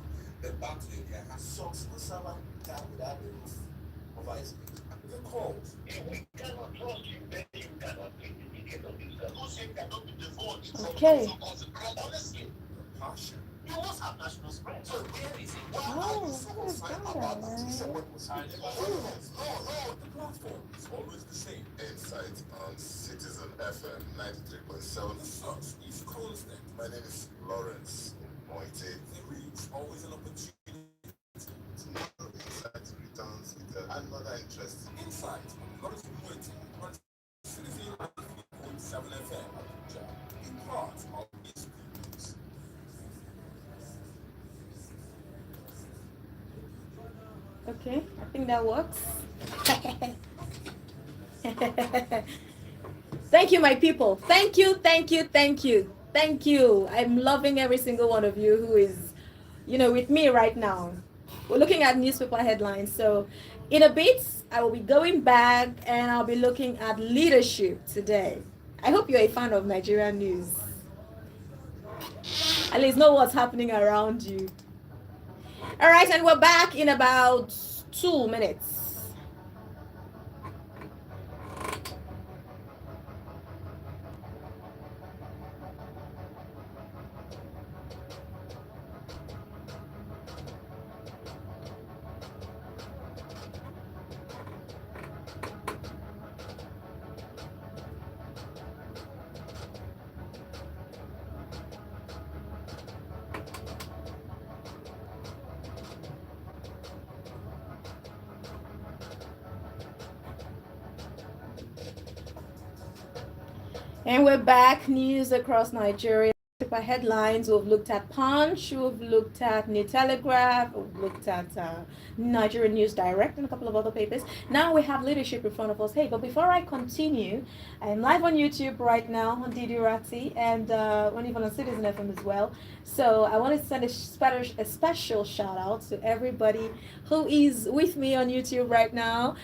the battle in their hands. Socks no servant down without the roof of ice cream. The calls. We cannot trust you, then you cannot indicate of this. The gossip cannot be divulged from Okay. those who cause it. Honestly. The passion. You must have national spread. So where is it? Oh, that is good. The platform is always the same. Insight on Citizen FM 93.7. The source is constant. My name is Lawrence Moite. There is always an opportunity. Tomorrow, Insight returns with another interesting insight on Lawrence Moite on Citizen 93.7 FM. Be part of the experience. Okay, I think that works. Thank you, my people. Thank you, thank you, thank you, thank you. I'm loving every single one of you who is, with me right now. We're looking at newspaper headlines. So in a bit, I will be going back and I'll be looking at leadership today. I hope you're a fan of Nigerian news. At least know what's happening around you. All right, and we're back in about 2 minutes. And we're back. News across Nigeria. Super headlines. We've looked at Punch. We've looked at New Telegraph. We've looked at Nigerian News Direct and a couple of other papers. Now we have leadership in front of us. Hey, but before I continue, I'm live on YouTube right now on Didi Rati and even on Citizen FM as well. So I want to send a special shout out to everybody who is with me on YouTube right now.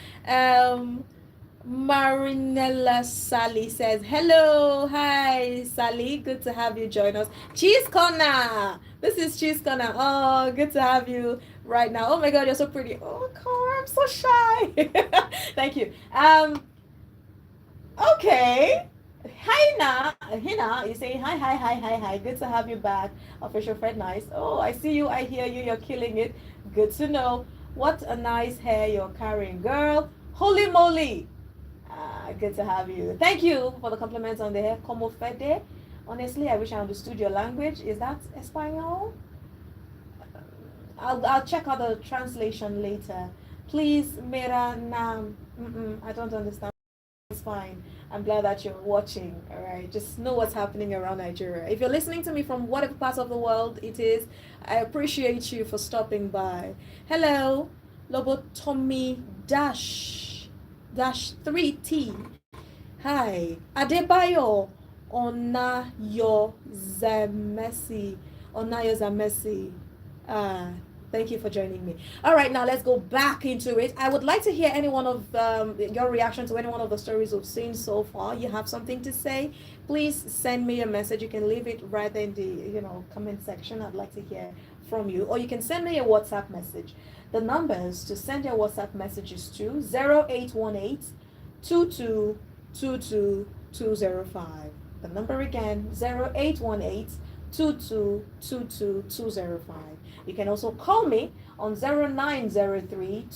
Marinella Sally says, hello, hi Sally, good to have you join us. Cheese Corner, this is Cheese Corner. Oh, good to have you right now. Oh my god, you're so pretty. Oh Car, I'm so shy. Thank you. Okay, hi Hina, you say hi, good to have you back. Official Fred Nice. Oh, I see you, I hear you, you're killing it. Good to know. What a nice hair you're carrying, girl. Holy moly. Good to have you. Thank you for the compliments on the hair. Como fede. Honestly, I wish I understood your language. Is that Espanol? I'll check out the translation later. Please, mera nam. I don't understand. It's fine. I'm glad that you're watching. All right. Just know what's happening around Nigeria. If you're listening to me from whatever part of the world it is, I appreciate you for stopping by. Hello, Lobotomi Dash 3T. Hi. Adebayo Onayo Zamesi. Thank you for joining me. All right, now let's go back into it. I would like to hear any one of your reaction to any one of the stories we've seen so far. You have something to say, please send me a message. You can leave it right in the comment section. I'd like to hear from you, or you can send me a WhatsApp message. The numbers to send your WhatsApp messages to 0818 2222 205. The number again, 0818 2222205. You can also call me on 0903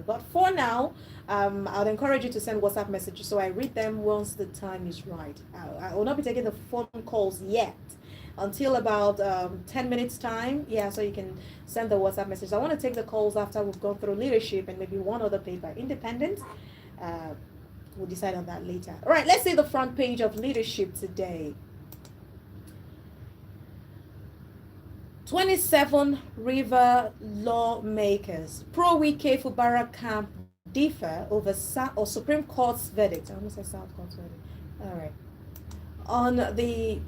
But for now, I'd encourage you to send WhatsApp messages so I read them once the time is right. I will not be taking the phone calls yet until about 10 minutes time. Yeah, so you can send the WhatsApp message. I want to take the calls after we've gone through leadership and maybe one other paper, independent. We'll decide on that later. All right, let's see the front page of leadership today. 27 river lawmakers pro-Wike Fubara camp differ over Supreme Court's verdict. I almost said South Court's verdict. All right. On the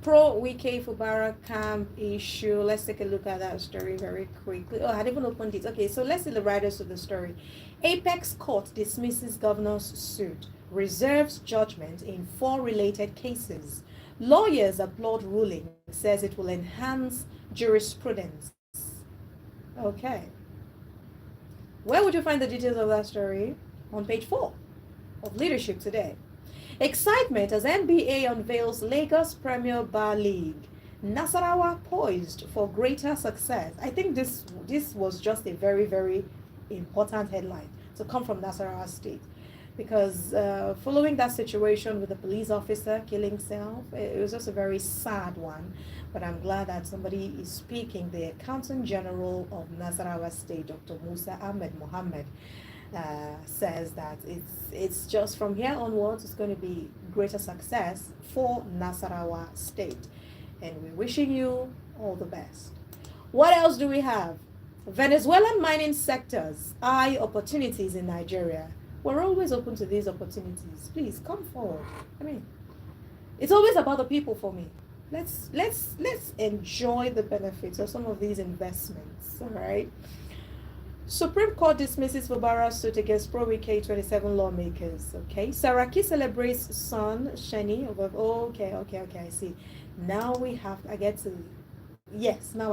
pro-Wike Fubara camp issue, let's take a look at that story very quickly. Oh, I hadn't even opened it. Okay, so let's see the writers of the story. Apex Court dismisses governor's suit, reserves judgment in 4 related cases. Lawyers applaud ruling, says it will enhance jurisprudence. Okay. Where would you find the details of that story? On page 4 of Leadership Today. Excitement as NBA unveils Lagos Premier Bar League. Nasarawa poised for greater success. I think this was just a very, very important headline to come from Nasarawa State, because following that situation with the police officer killing himself, it was just a very sad one. But I'm glad that somebody is speaking. The Accountant General of Nasarawa State, Dr. Musa Ahmed Mohammed, says that it's just from here onwards, it's going to be greater success for Nasarawa State. And we're wishing you all the best. What else do we have? Venezuelan mining sectors eye opportunities in Nigeria. We're always open to these opportunities. Please come forward. I mean, it's always about the people for me. Let's enjoy the benefits of some of these investments. All right. Supreme Court dismisses Fubara's suit against pro-Wike 27 lawmakers. Okay. Saraki celebrates son Sheni. Okay, I see. Now I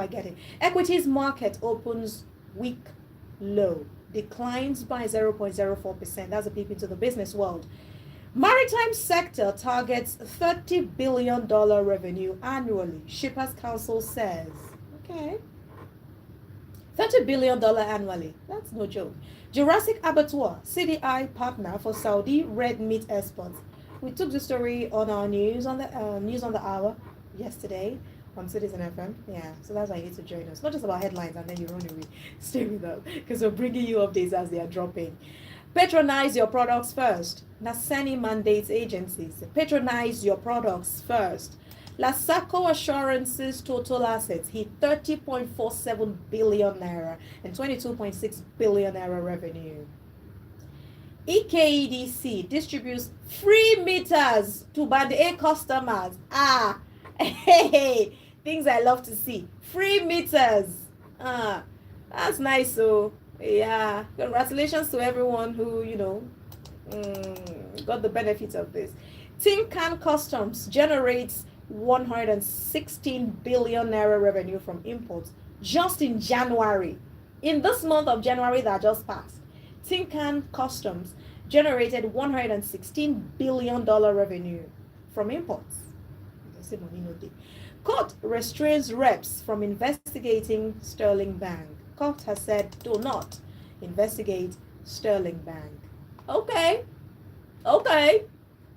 get it. Equities market opens week low. Declines by 0.04%. That's a peep into the business world. Maritime sector targets $30 billion revenue annually, Shippers Council says. Okay. $30 billion annually. That's no joke. Jurassic Abattoir, CDI partner for Saudi red meat exports. We took the story on our news on the hour yesterday on Citizen FM. Yeah, so that's why you need to join us. Not just about headlines and then you run away. Stay with us because we're bringing you updates as they are dropping. Patronize your products first. Naseni mandates agencies. Patronize your products first. Lasako Assurance's total assets hit 30.47 billion naira and 22.6 billion naira revenue. EKEDC distributes free meters to Band A customers. Hey, things I love to see. Free meters. That's nice. So yeah, congratulations to everyone who got the benefits of this. Tin Can Customs generates 116 billion naira revenue from imports just in January. In this month of January that just passed, Tin Can Customs generated $116 billion revenue from imports. Court restrains reps from investigating Sterling Bank. Court has said do not investigate Sterling Bank. Okay.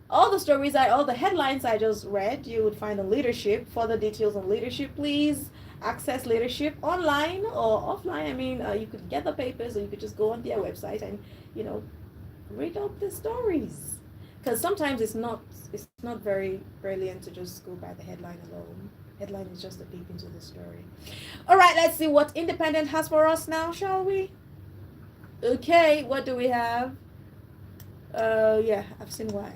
All the headlines I just read, you would find on Leadership. Further details on Leadership, please access Leadership online or offline. I mean, you could get the papers or you could just go on their website and, read up the stories. Because sometimes it's not very brilliant to just go by the headline alone. Headline is just a peep into the story. All right, let's see what Independent has for us now, shall we? Okay, what do we have? Yeah, I've seen why.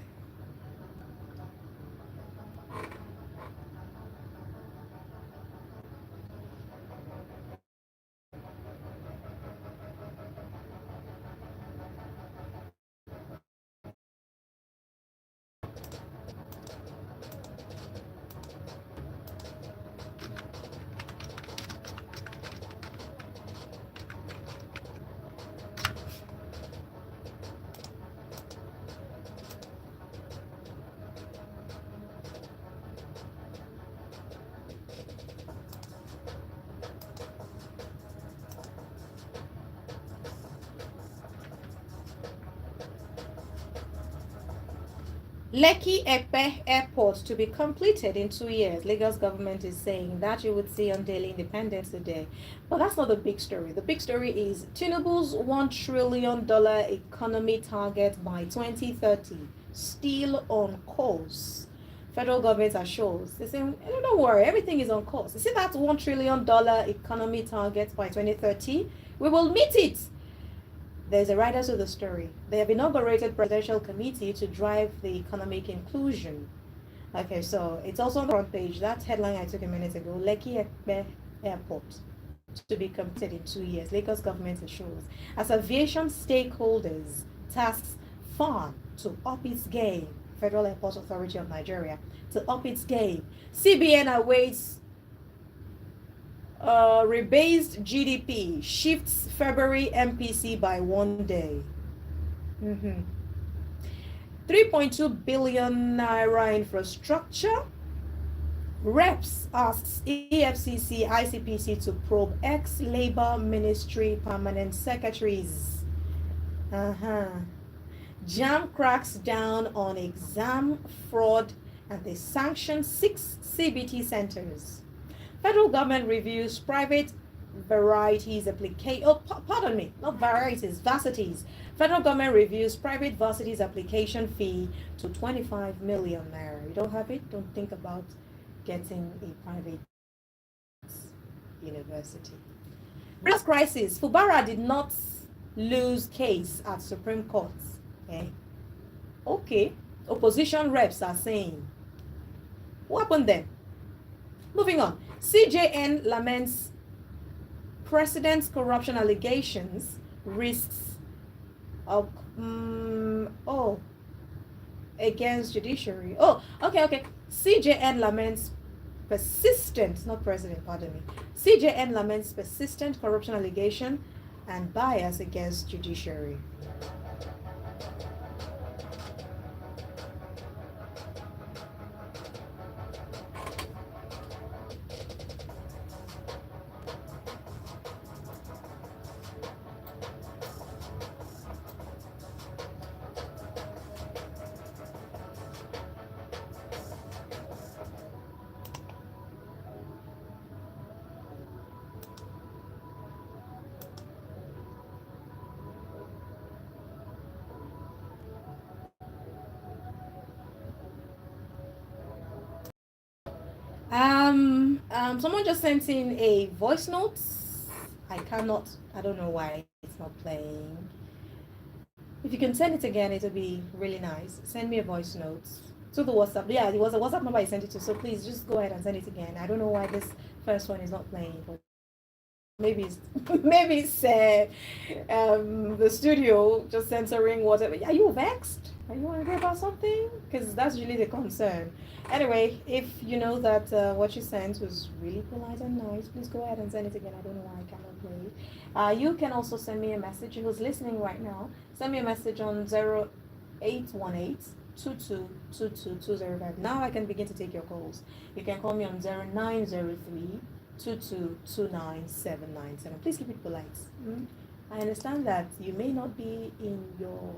Lekki Epe Airport to be completed in 2 years. Lagos government is saying that you would see on Daily Independence today. But that's not the big story. The big story is Tinubu's $1 trillion economy target by 2030 still on course. Federal government assures. They say, don't worry, everything is on course. You see that $1 trillion economy target by 2030? We will meet it. There's a writer to the story. They have inaugurated presidential committee to drive the economic inclusion. Okay, so it's also on the front page. That headline I took a minute ago, Lekki Airport to be completed in 2 years. Lagos government assures. As aviation stakeholders tasks FAR to up its game, Federal Airport Authority of Nigeria, to up its game. CBN awaits rebased GDP shifts February MPC by 1 day. 3.2 billion naira infrastructure. Reps asks EFCC ICPC to probe ex-Labor Ministry permanent secretaries. JAM cracks down on exam fraud and they sanction 6 CBT centers. Federal government reviews private varieties application. Oh, pardon me, not varieties, varsities. Federal government reviews private varsities application fee to 25 million naira. You don't have it? Don't think about getting a private university. Real crisis. Fubara did not lose case at Supreme Court. Okay. Opposition reps are saying. What happened then? Moving on. CJN laments president's corruption allegations, risks of against judiciary. Okay. CJN laments persistent, not president, pardon me. CJN laments persistent corruption allegation and bias against judiciary. Someone just sent in a voice note. I don't know why it's not playing. If you can send it again, it'll be really nice. Send me a voice note to the WhatsApp. Yeah, it was a WhatsApp number I sent it to, so please just go ahead and send it again. I don't know why this first one is not playing, but maybe it's the studio just censoring whatever. Are you vexed? Are you angry about something? Because that's really the concern. Anyway, if you know that what you sent was really polite and nice, please go ahead and send it again. I don't know why I cannot play it. You can also send me a message. Who's listening right now, send me a message on 0818 2222 Now I can begin to take your calls. You can call me on 0903 2229797. Please keep it polite. I understand that you may not be in your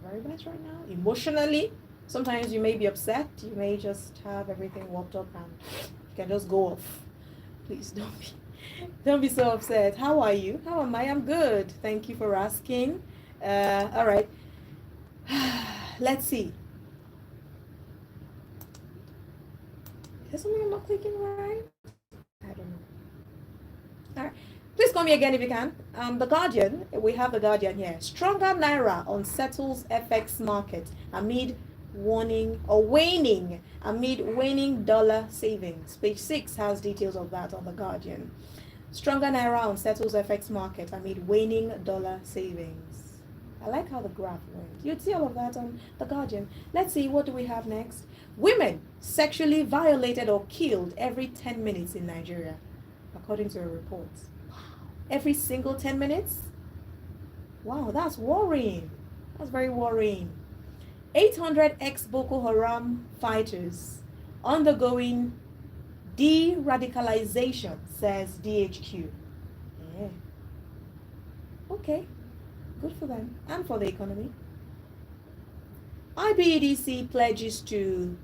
very best right now emotionally. Sometimes you may be upset. You may just have everything worked up and you can just go off. Please don't be so upset. How are you? How am I? I'm good. Thank you for asking. All right. Let's see. Is there something I'm not clicking right? I don't know. All right. Please call me again if you can. The Guardian, we have the Guardian here. Stronger Naira unsettles FX market amid waning dollar savings. Page 6 has details of that on the Guardian. Stronger Naira unsettles FX market amid waning dollar savings. I like how the graph went. You'd see all of that on the Guardian. Let's see, what do we have next? Women sexually violated or killed every 10 minutes in Nigeria, according to a report. Every single 10 minutes? Wow, that's worrying. That's very worrying. 800 ex-Boko Haram fighters undergoing de-radicalization, says DHQ. Yeah. Okay, good for them and for the economy. IBEDC pledges to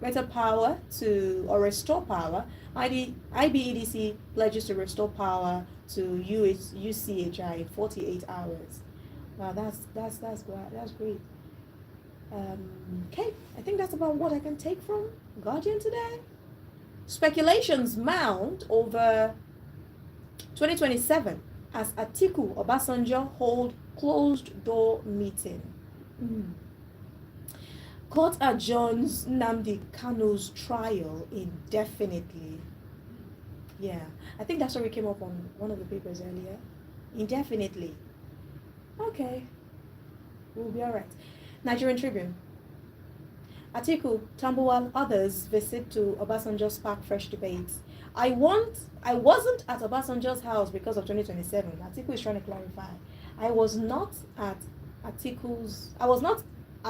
better power to or restore power. IBEDC pledges to restore power to UCHI in 48 hours. Wow, that's great. Okay, I think that's about what I can take from Guardian today. Speculations mount over 2027 as Atiku Obasanjo hold closed door meeting. Court adjourns Nnamdi Kanu's trial indefinitely. Yeah, I think that story came up on one of the papers earlier. Indefinitely. Okay, we'll be all right. Nigerian Tribune. Atiku, Tambuwal, others visit to Obasanjo spark fresh debates. I wasn't at Obasanjo's house because of 2027. Atiku is trying to clarify. I was not at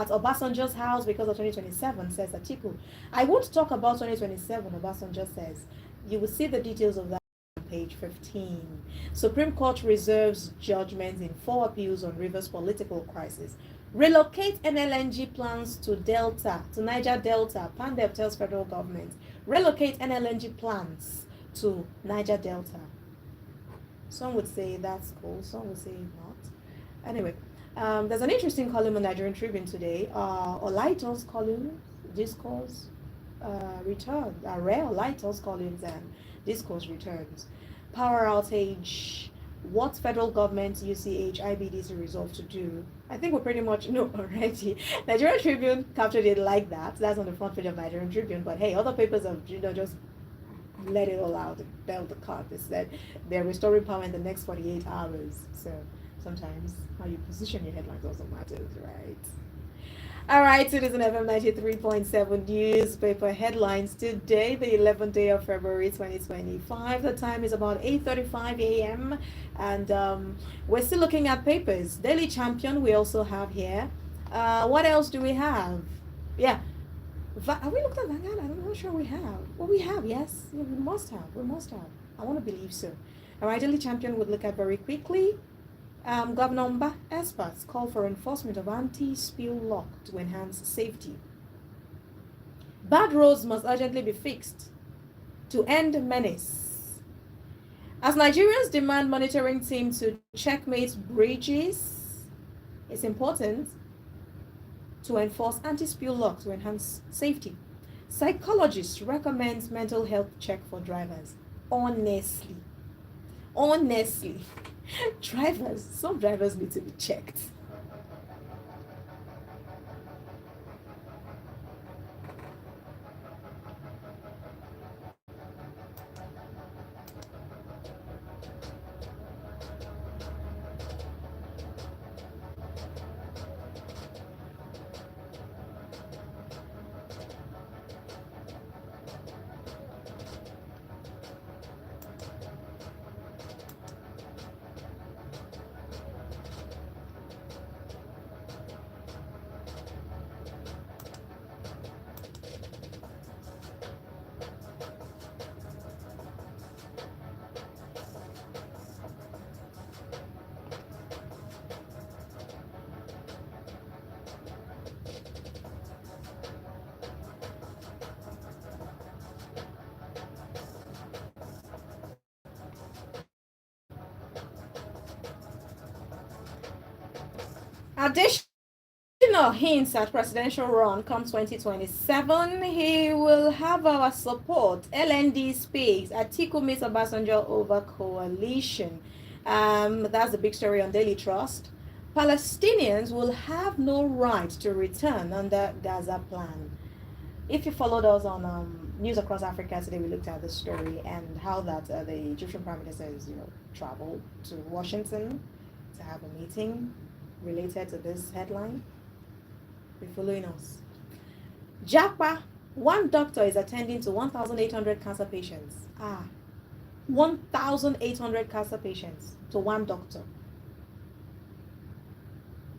Obasanjo's house because of 2027, says Atiku. I won't talk about 2027, Obasanjo says. You will see the details of that on page 15. Supreme Court reserves judgment in 4 appeals on Rivers political crisis. Relocate NLNG plans to Niger Delta. Pandep tells federal government. Relocate NLNG plans to Niger Delta. Some would say that's cool, some would say not. Anyway, there's an interesting column on Nigerian Tribune today. Olaito's column, discourse returns. Rare Olaito's columns and discourse returns. Power outage. What federal government, UCH, IBDC resolved to do? I think we pretty much know already. Nigerian Tribune captured it like that. That's on the front page of Nigerian Tribune. But hey, other papers have just let it all out, belt the cart. They said they're restoring power in the next 48 hours. So sometimes how you position your headlines also matters, right? All right, Citizen FM 93.7 newspaper headlines today, the 11th day of February 2025. The time is about 8:35 a.m. and we're still looking at papers. Daily Champion we also have here. What else do we have? Yeah. Have we looked at Vanguard? I'm not sure we have. Well, we have, yes. Yeah, we must have. We must have. I want to believe so. All right, Daily Champion would look at very quickly. Governor Mba experts call for enforcement of anti-spill lock to enhance safety. Bad roads must urgently be fixed to end menace. As Nigerians demand monitoring team to checkmate bridges, it's important to enforce anti-spill lock to enhance safety. Psychologists recommend mental health check for drivers. Honestly. Some drivers need to be checked. Additional hints at presidential run come 2027. He will have our support. LND speaks. Atiku meets Obasanjo over coalition. That's the big story on Daily Trust. Palestinians will have no right to return under Gaza plan. If you followed us on News Across Africa today, we looked at this story and how that the Egyptian Prime Minister is, traveled to Washington to have a meeting related to this headline. Be following us. Japa, one doctor is attending to 1,800 cancer patients. 1,800 cancer patients to one doctor.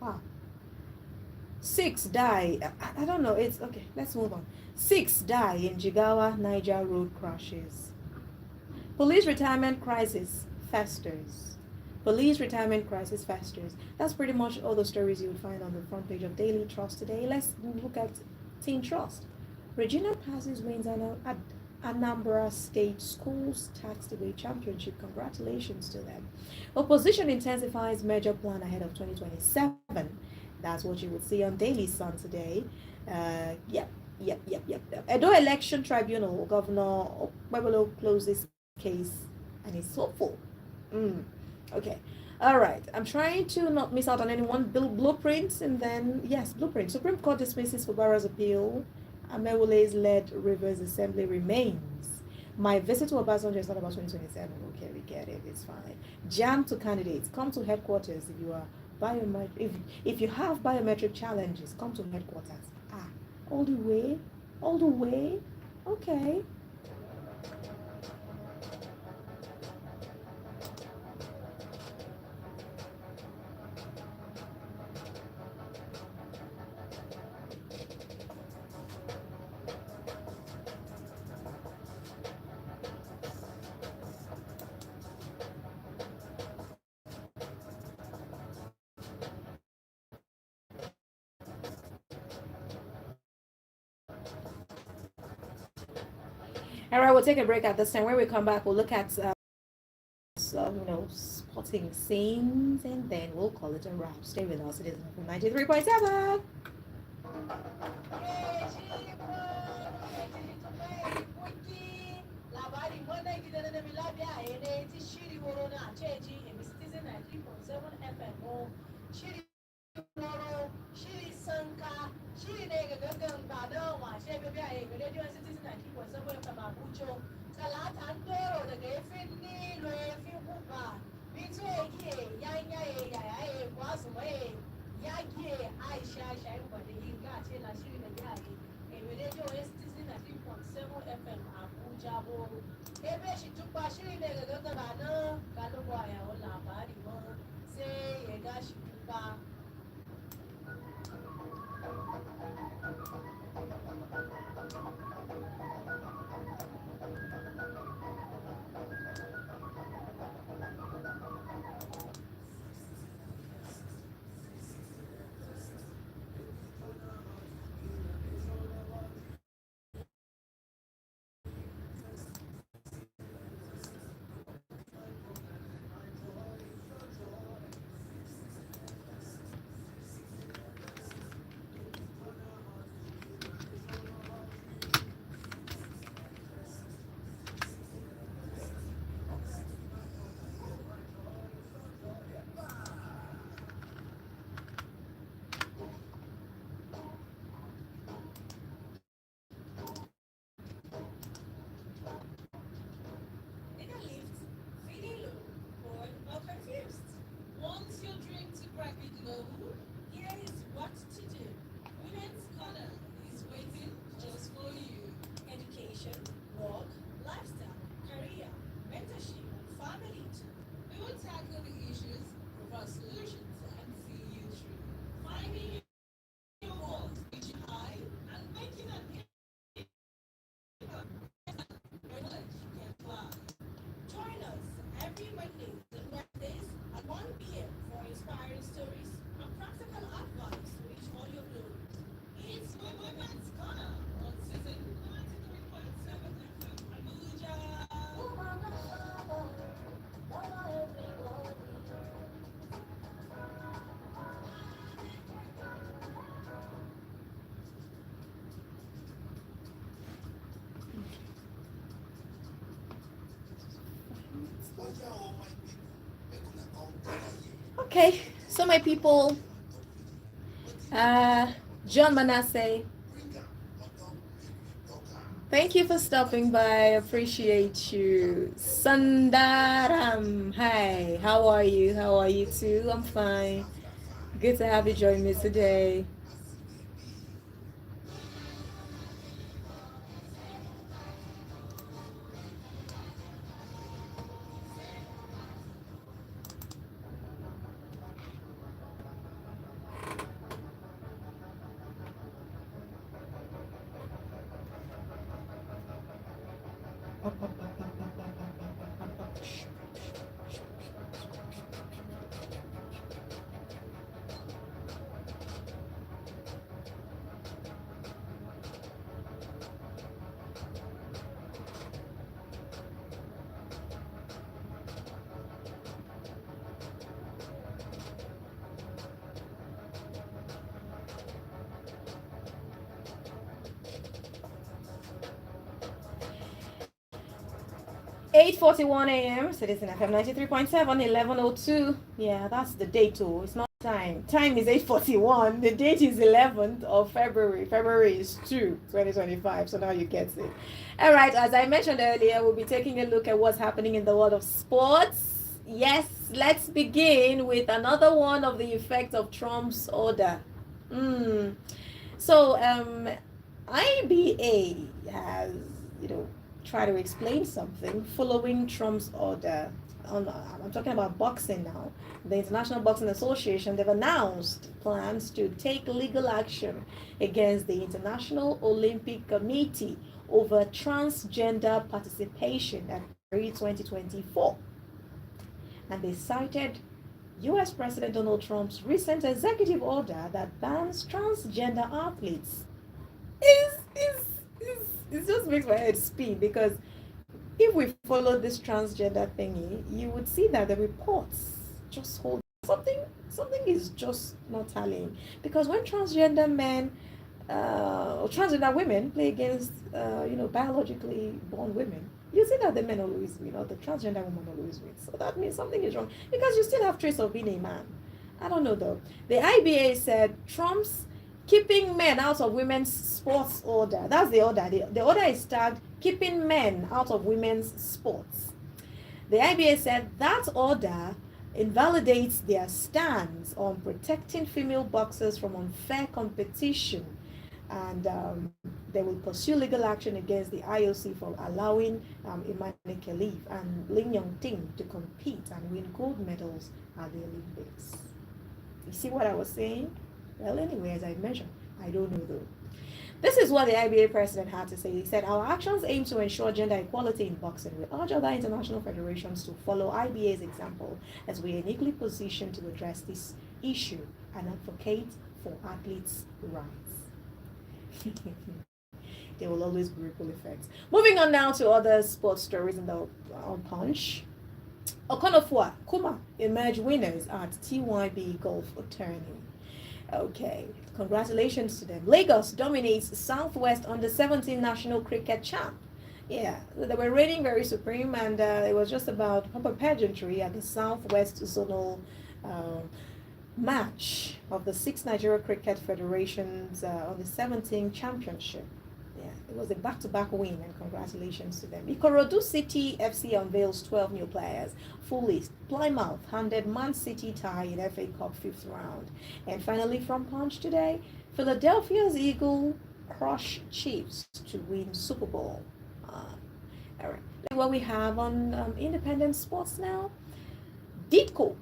Wow. 6 die. I don't know. It's okay. Let's move on. 6 die in Jigawa, Niger road crashes. Police retirement crisis festers. Police retirement crisis festers. That's pretty much all the stories you would find on the front page of Daily Trust today. Let's look at Teen Trust. Regina Passes wins at Anambra State Schools Tax Debate Championship. Congratulations to them. Opposition intensifies major plan ahead of 2027. That's what you would see on Daily Sun today. Yep. Edo Election Tribunal, Governor Webelo closed this case and is hopeful. Okay. All right. I'm trying to not miss out on anyone. Blueprints and then, yes, blueprint. Supreme Court dismisses Fubara's appeal. Amewule's led Rivers Assembly remains. My visit to Obasanjo is not about 2027. Okay, we get it. It's fine. Jam to candidates. Come to headquarters if you are if you have biometric challenges. Come to headquarters. All the way. Okay. All right, we'll take a break at this time. When we come back, we'll look at spotting scenes, and then we'll call it a wrap. Stay with us. It is 93.7. Okay, so my people, John Manasseh, thank you for stopping by. Appreciate you. Sandaram, hi, how are you? How are you too? I'm fine. Good to have you join me today. 8:41 a.m. Citizen FM 93.7, 11:02. Yeah, that's the date too. It's not time. Time is 8:41. The date is 11th of February. February is 2, 2025. So now you get it. All right, as I mentioned earlier, we'll be taking a look at what's happening in the world of sports. Yes, let's begin with another one of the effects of Trump's order. So, IBA has, try to explain something following Trump's order. I'm talking about boxing now. The International Boxing Association, they've announced plans to take legal action against the International Olympic Committee over transgender participation at Paris 2024. And they cited US President Donald Trump's recent executive order that bans transgender athletes. It just makes my head spin, because if we follow this transgender thingy, you would see that the reports just hold something is just not tallying. Because when transgender men or transgender women play against biologically born women, you see that the men always win, or the transgender woman always wins. So that means something is wrong, because you still have trace of being a man. I don't know though. The IBA said Trump's keeping men out of women's sports order. That's the order. The order is tagged keeping men out of women's sports. The IBA said that order invalidates their stance on protecting female boxers from unfair competition, and they will pursue legal action against the IOC for allowing Imane Khelif and Lin Yong-ting to compete and win gold medals at the Olympics. You see what I was saying? Well, anyway, as I mentioned, I don't know though. This is what the IBA president had to say. He said, our actions aim to ensure gender equality in boxing. We urge other international federations to follow IBA's example, as we are uniquely positioned to address this issue and advocate for athletes' rights. There will always be ripple effects. Moving on now to other sports stories in the Punch. Okonofua, Kuma emerge winners at TYB Golf Tourney. Okay, congratulations to them. Lagos dominates Southwest under 17 national cricket champ. Yeah, they were reigning very supreme, and it was just about proper pageantry at the Southwest Zonal match of the 6 Nigeria Cricket Federations on the 17th championship. Yeah, it was a back-to-back win, and congratulations to them. Ikorodu City FC unveils 12 new players. Full list. Plymouth handed Man City tie in FA Cup 5th round. And finally, from Punch today, Philadelphia's Eagle crush Chiefs to win Super Bowl. All right. What we have on independent sports now. Ditko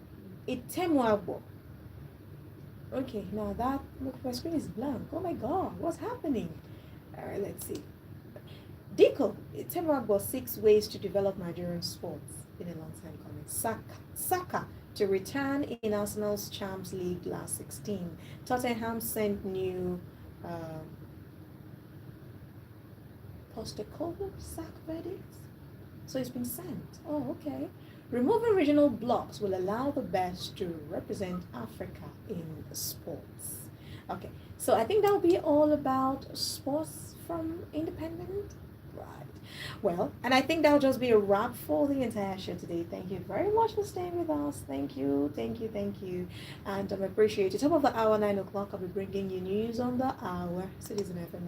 Itemwabo. Okay, now that, look, my screen is blank. Oh my God, what's happening? All right, let's see. Diko Itemwabo 6 ways to develop Nigerian sports. Been a long time coming. Saka to return in Arsenal's Champions League last 16. Tottenham sent new Postecoglou sack verdict. So it's been sent. Oh, okay. Removing regional blocks will allow the best to represent Africa in sports. Okay, so I think that'll be all about sports from Independent. Right. Well, and I think that'll just be a wrap for the entire show today. Thank you very much for staying with us. Thank you. And I appreciate it. Top of the hour, 9 o'clock, I'll be bringing you news on the hour. Citizen FM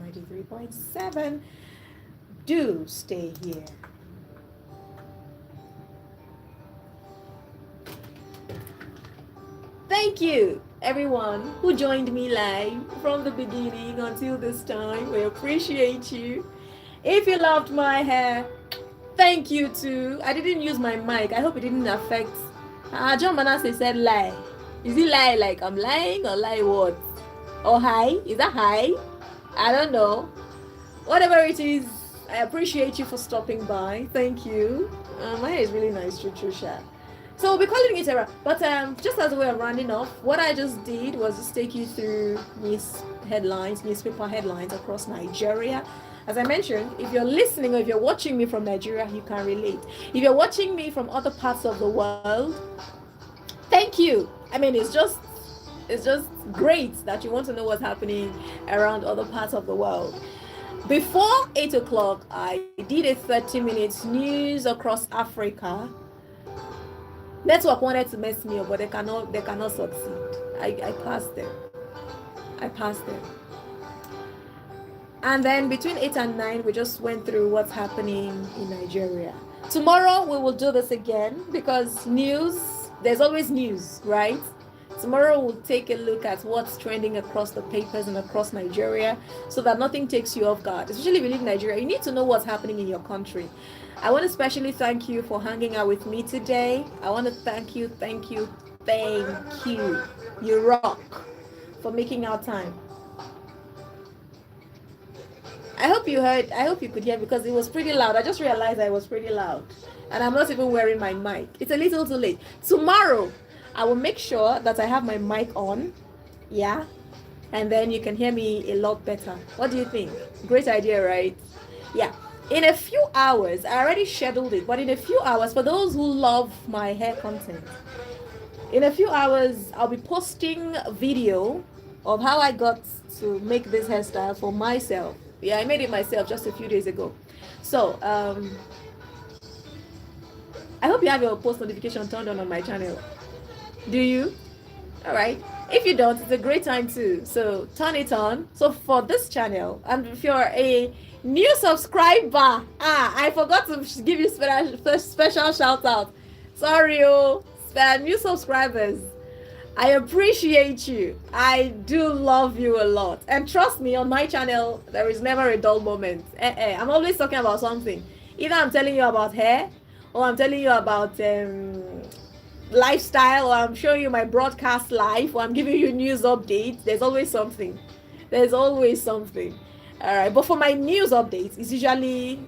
93.7. Do stay here. Thank you, everyone who joined me live from the beginning until this time. We appreciate you. If you loved my hair, thank you too. I didn't use my mic. I hope it didn't affect. John Manasseh said lie. Is it lie like I'm lying, or lie what? Or hi? Is that hi? I don't know. Whatever it is, I appreciate you for stopping by. Thank you. My hair is really nice, Trisha. So we'll be calling it a wrap. But just as we are rounding off, what I just did was just take you through newspaper headlines across Nigeria. As I mentioned, if you're listening or if you're watching me from Nigeria, you can relate. If you're watching me from other parts of the world, thank you. I mean, it's just great that you want to know what's happening around other parts of the world. Before 8 o'clock, I did a 30 minutes news across Africa. Network wanted to mess me up, but they cannot succeed. I passed them. I passed them. And then between 8 and 9, we just went through what's happening in Nigeria. Tomorrow we will do this again because news, there's always news, right? Tomorrow we'll take a look at what's trending across the papers and across Nigeria so that nothing takes you off guard. Especially if you live in Nigeria, you need to know what's happening in your country. I want to especially thank you for hanging out with me today. I want to thank you. You rock for making our time. I hope you could hear because it was pretty loud. I just realized I was pretty loud. And I'm not even wearing my mic. It's a little too late. Tomorrow, I will make sure that I have my mic on. Yeah. And then you can hear me a lot better. What do you think? Great idea, right? Yeah. In a few hours, I already scheduled it, but in a few hours, for those who love my hair content, in a few hours, I'll be posting a video of how I got to make this hairstyle for myself. Yeah, I made it myself just a few days ago. So, I hope you have your post notification turned on my channel. Do you? All right. If you don't, it's a great time too. So turn it on. So for this channel, and if you're a new subscriber, I forgot to give you special shout out. Sorry, new subscribers. I appreciate you. I do love you a lot. And trust me, on my channel, there is never a dull moment. I'm always talking about something. Either I'm telling you about hair, or I'm telling you about lifestyle, or I'm showing you my broadcast live, or I'm giving you news updates. There's always something. All right. But for my news updates, it's usually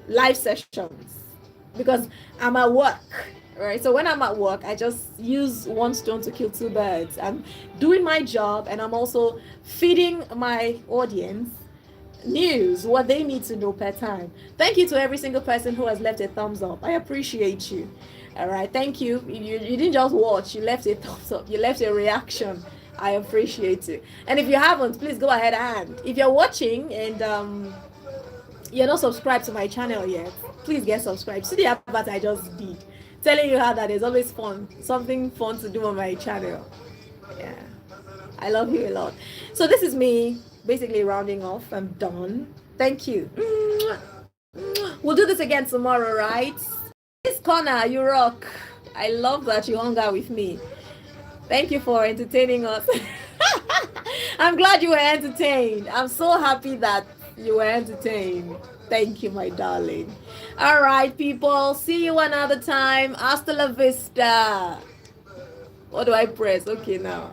live sessions because I'm at work. Right, so when I'm at work, I just use one stone to kill two birds. I'm doing my job and I'm also feeding my audience news, what they need to know per time. Thank you to every single person who has left a thumbs up. I appreciate you. All right, thank you. You didn't just watch, you left a thumbs up, you left a reaction. I appreciate it. And if you haven't, please go ahead and if you're watching and you're not subscribed to my channel yet, please get subscribed. See the advert I just did, telling you how that is always something fun to do on my channel. Yeah, I love you a lot. So this is me basically rounding off. I'm done. Thank you. We'll do this again tomorrow, right? This corner, you rock. I love that you hung out with me. Thank you for entertaining us. I'm glad you were entertained. I'm so happy that you were entertained. Thank you, my darling. All right, people. See you another time. Hasta la vista. What do I press? Okay, now.